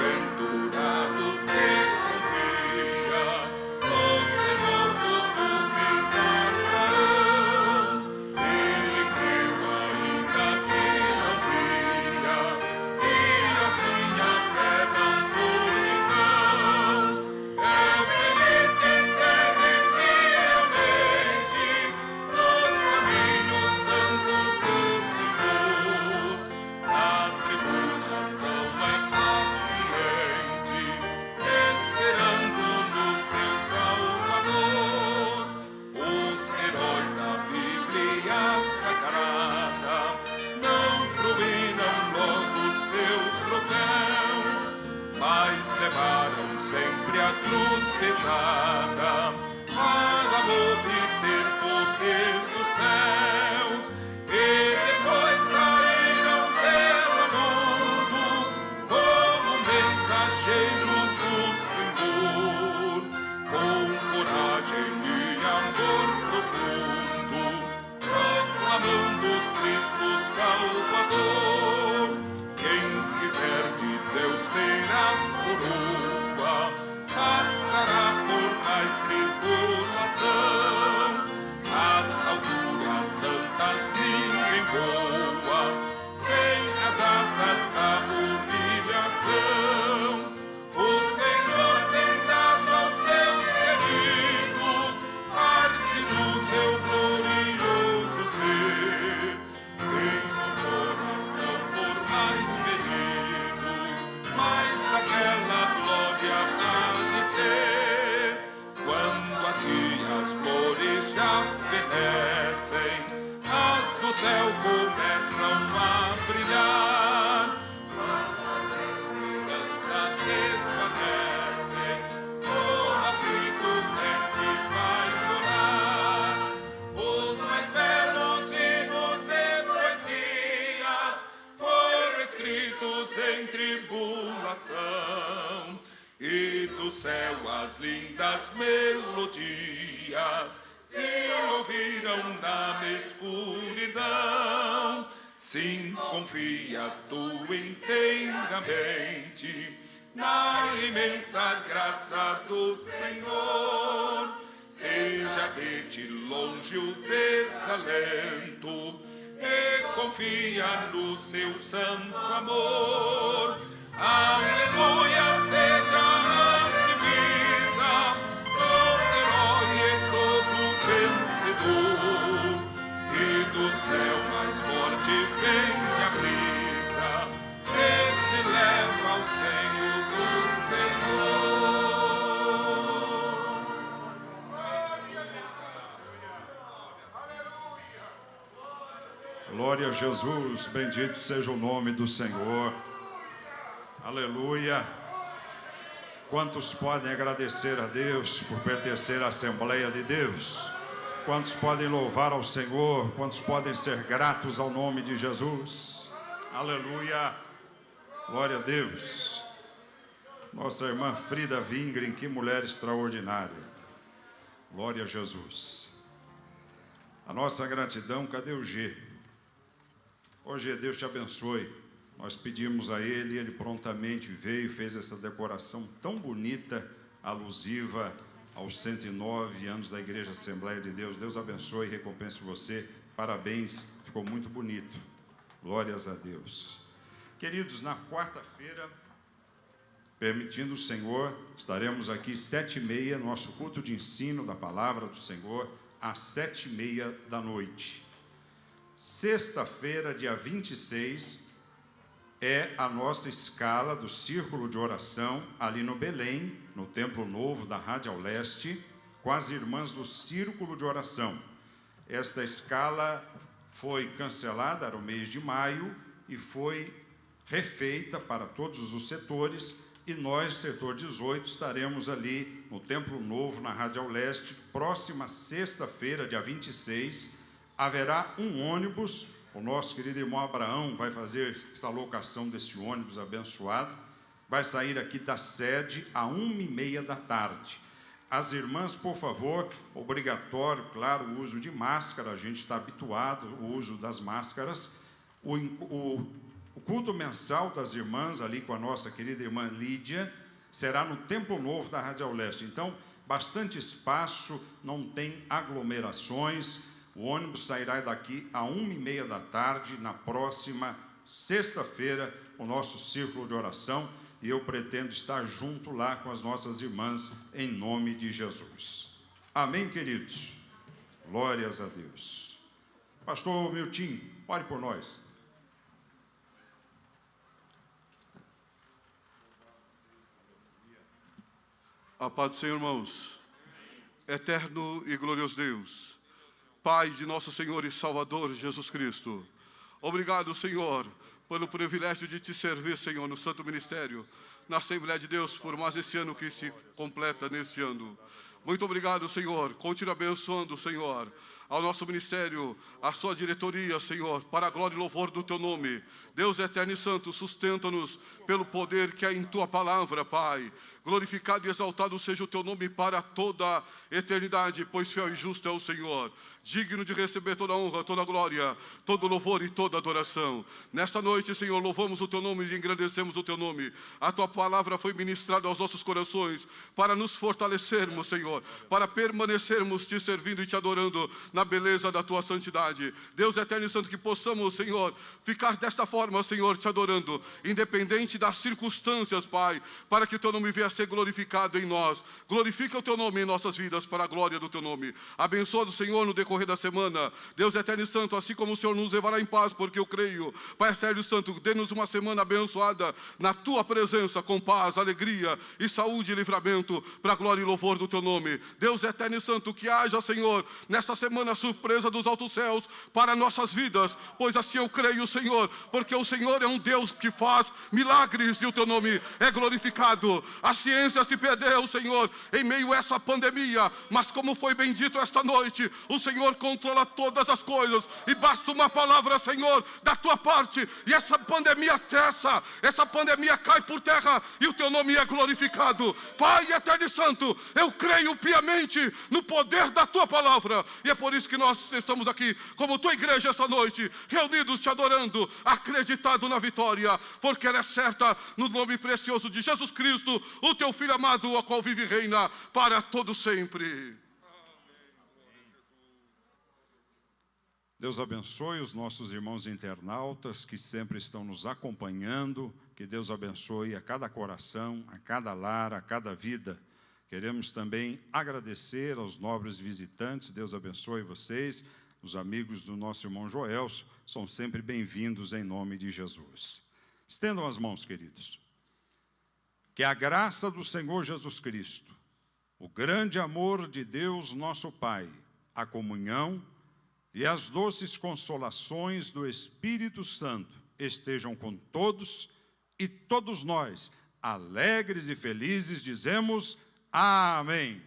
Bem-aventurados que confia no Senhor como fez Abraão. Ele creu ainda que não via, e assim a fé não foi em vão. É feliz quem segue fielmente nos caminhos santos do Senhor. A tribulação é paciente, esperando no seu Salvador. Os heróis da Bíblia Sagrada não fruíram logo seus troféus, mas levaram sempre a cruz pesada para obter poder dos céus. E depois saíram pelo mundo como mensageiros do Senhor, com coragem e amor profundo, proclamando Cristo Salvador. Quem quiser de Deus ter a coroa, passará por mais tribulação. As alturas santas ninguém voa, sem as asas da humilhação. O Senhor tem dado aos seus queridos parte do seu glorioso ser. Quem no coração for mais ferido, mais daquela glória há de ter. Quando aqui as flores já fenecem, as do céu começam a brilhar. Quando as esperanças desvanecem, o aflito crente vai orar. Os mais belos hinos e poesias foram escritos em tribulação, e do céu as lindas melodias se ouviram na escuridão. Sim, confia tu inteiramente na imensa graça do Senhor. Seja de ti longe o desalento e confia no seu santo amor. Aleluia, seja a divisa do herói e todo vencedor. E do céu mais forte vem a brisa que te leva ao seio do Senhor. Glória a Jesus, bendito seja o nome do Senhor. Aleluia. Quantos podem agradecer a Deus por pertencer à Assembleia de Deus? Quantos podem louvar ao Senhor? Quantos podem ser gratos ao nome de Jesus? Aleluia! Glória a Deus! Nossa irmã Frida Vingren, que mulher extraordinária! Glória a Jesus! A nossa gratidão, cadê o G? Ô G, Deus te abençoe. Nós pedimos a ele, ele prontamente veio e fez essa decoração tão bonita, alusiva aos 109 anos da Igreja Assembleia de Deus. Deus abençoe e recompense você. Parabéns, ficou muito bonito. Glórias a Deus. Queridos, na quarta-feira, permitindo o Senhor, estaremos aqui 7h30, nosso culto de ensino da Palavra do Senhor, às 7h30 da noite. Sexta-feira, dia 26, é a nossa escala do Círculo de Oração, ali no Belém, no Templo Novo da Radial Leste, com as irmãs do Círculo de Oração. Esta escala foi cancelada, era o mês de maio, e foi refeita para todos os setores, e nós, setor 18, estaremos ali no Templo Novo, na Radial Leste. Próxima sexta-feira, dia 26, haverá um ônibus. O nosso querido irmão Abraão vai fazer essa locação desse ônibus abençoado. Vai sair aqui da sede às 1h30 da tarde. As irmãs, por favor, obrigatório, claro, o uso de máscara. A gente está habituado ao uso das máscaras. O culto mensal das irmãs, ali com a nossa querida irmã Lídia, será no Templo Novo da Radial Leste. Então, bastante espaço, não tem aglomerações. O ônibus sairá daqui às 1h30 da tarde, na próxima sexta-feira, o nosso círculo de oração, e eu pretendo estar junto lá com as nossas irmãs, em nome de Jesus. Amém, queridos? Glórias a Deus. Pastor Milton, ore por nós. A paz do Senhor, irmãos. Eterno e glorioso Deus, Pai de nosso Senhor e Salvador Jesus Cristo, obrigado, Senhor, pelo privilégio de te servir, Senhor, no Santo Ministério, na Assembleia de Deus, por mais esse ano que se completa neste ano. Muito obrigado, Senhor. Continue abençoando, Senhor, ao nosso ministério, a sua diretoria, Senhor, para a glória e louvor do teu nome. Deus eterno e santo, sustenta-nos pelo poder que é em tua palavra, Pai. Glorificado e exaltado seja o teu nome para toda a eternidade, pois fiel e justo é o Senhor, digno de receber toda a honra, toda a glória, todo o louvor e toda a adoração. Nesta noite, Senhor, louvamos o teu nome e engrandecemos o teu nome. A tua palavra foi ministrada aos nossos corações para nos fortalecermos, Senhor, para permanecermos te servindo e te adorando na beleza da tua santidade. Deus eterno e santo, que possamos, Senhor, ficar desta forma, Senhor, te adorando, independente das circunstâncias, Pai, para que o teu nome venha a ser glorificado em nós. Glorifica o teu nome em nossas vidas para a glória do teu nome. Abençoa o Senhor no decorrer da semana. Deus eterno e santo, assim como o Senhor nos levará em paz, porque eu creio. Pai eterno e santo, dê-nos uma semana abençoada na tua presença, com paz, alegria e saúde e livramento, para a glória e louvor do teu nome. Deus eterno e santo, que haja, Senhor, nessa semana surpresa dos altos céus para nossas vidas, pois assim eu creio, Senhor, porque o Senhor é um Deus que faz milagres e o teu nome é glorificado. A ciência se perdeu, Senhor, em meio a essa pandemia, mas como foi bem dito esta noite, o Senhor controla todas as coisas, e basta uma palavra, Senhor, da tua parte, e essa pandemia cessa, essa pandemia cai por terra, e o teu nome é glorificado. Pai eterno e santo, eu creio piamente no poder da tua palavra, e é por isso que nós estamos aqui, como tua igreja esta noite, reunidos te adorando, acreditado na vitória, porque ela é certa, no nome precioso de Jesus Cristo, o teu Filho amado, a qual vive e reina para todo sempre. Deus abençoe os nossos irmãos internautas que sempre estão nos acompanhando. Que Deus abençoe a cada coração, a cada lar, a cada vida. Queremos também agradecer aos nobres visitantes. Deus abençoe vocês. Os amigos do nosso irmão Joelso são sempre bem-vindos em nome de Jesus. Estendam as mãos, queridos. Que a graça do Senhor Jesus Cristo, o grande amor de Deus nosso Pai, a comunhão e as doces consolações do Espírito Santo estejam com todos e todos nós, alegres e felizes, dizemos amém.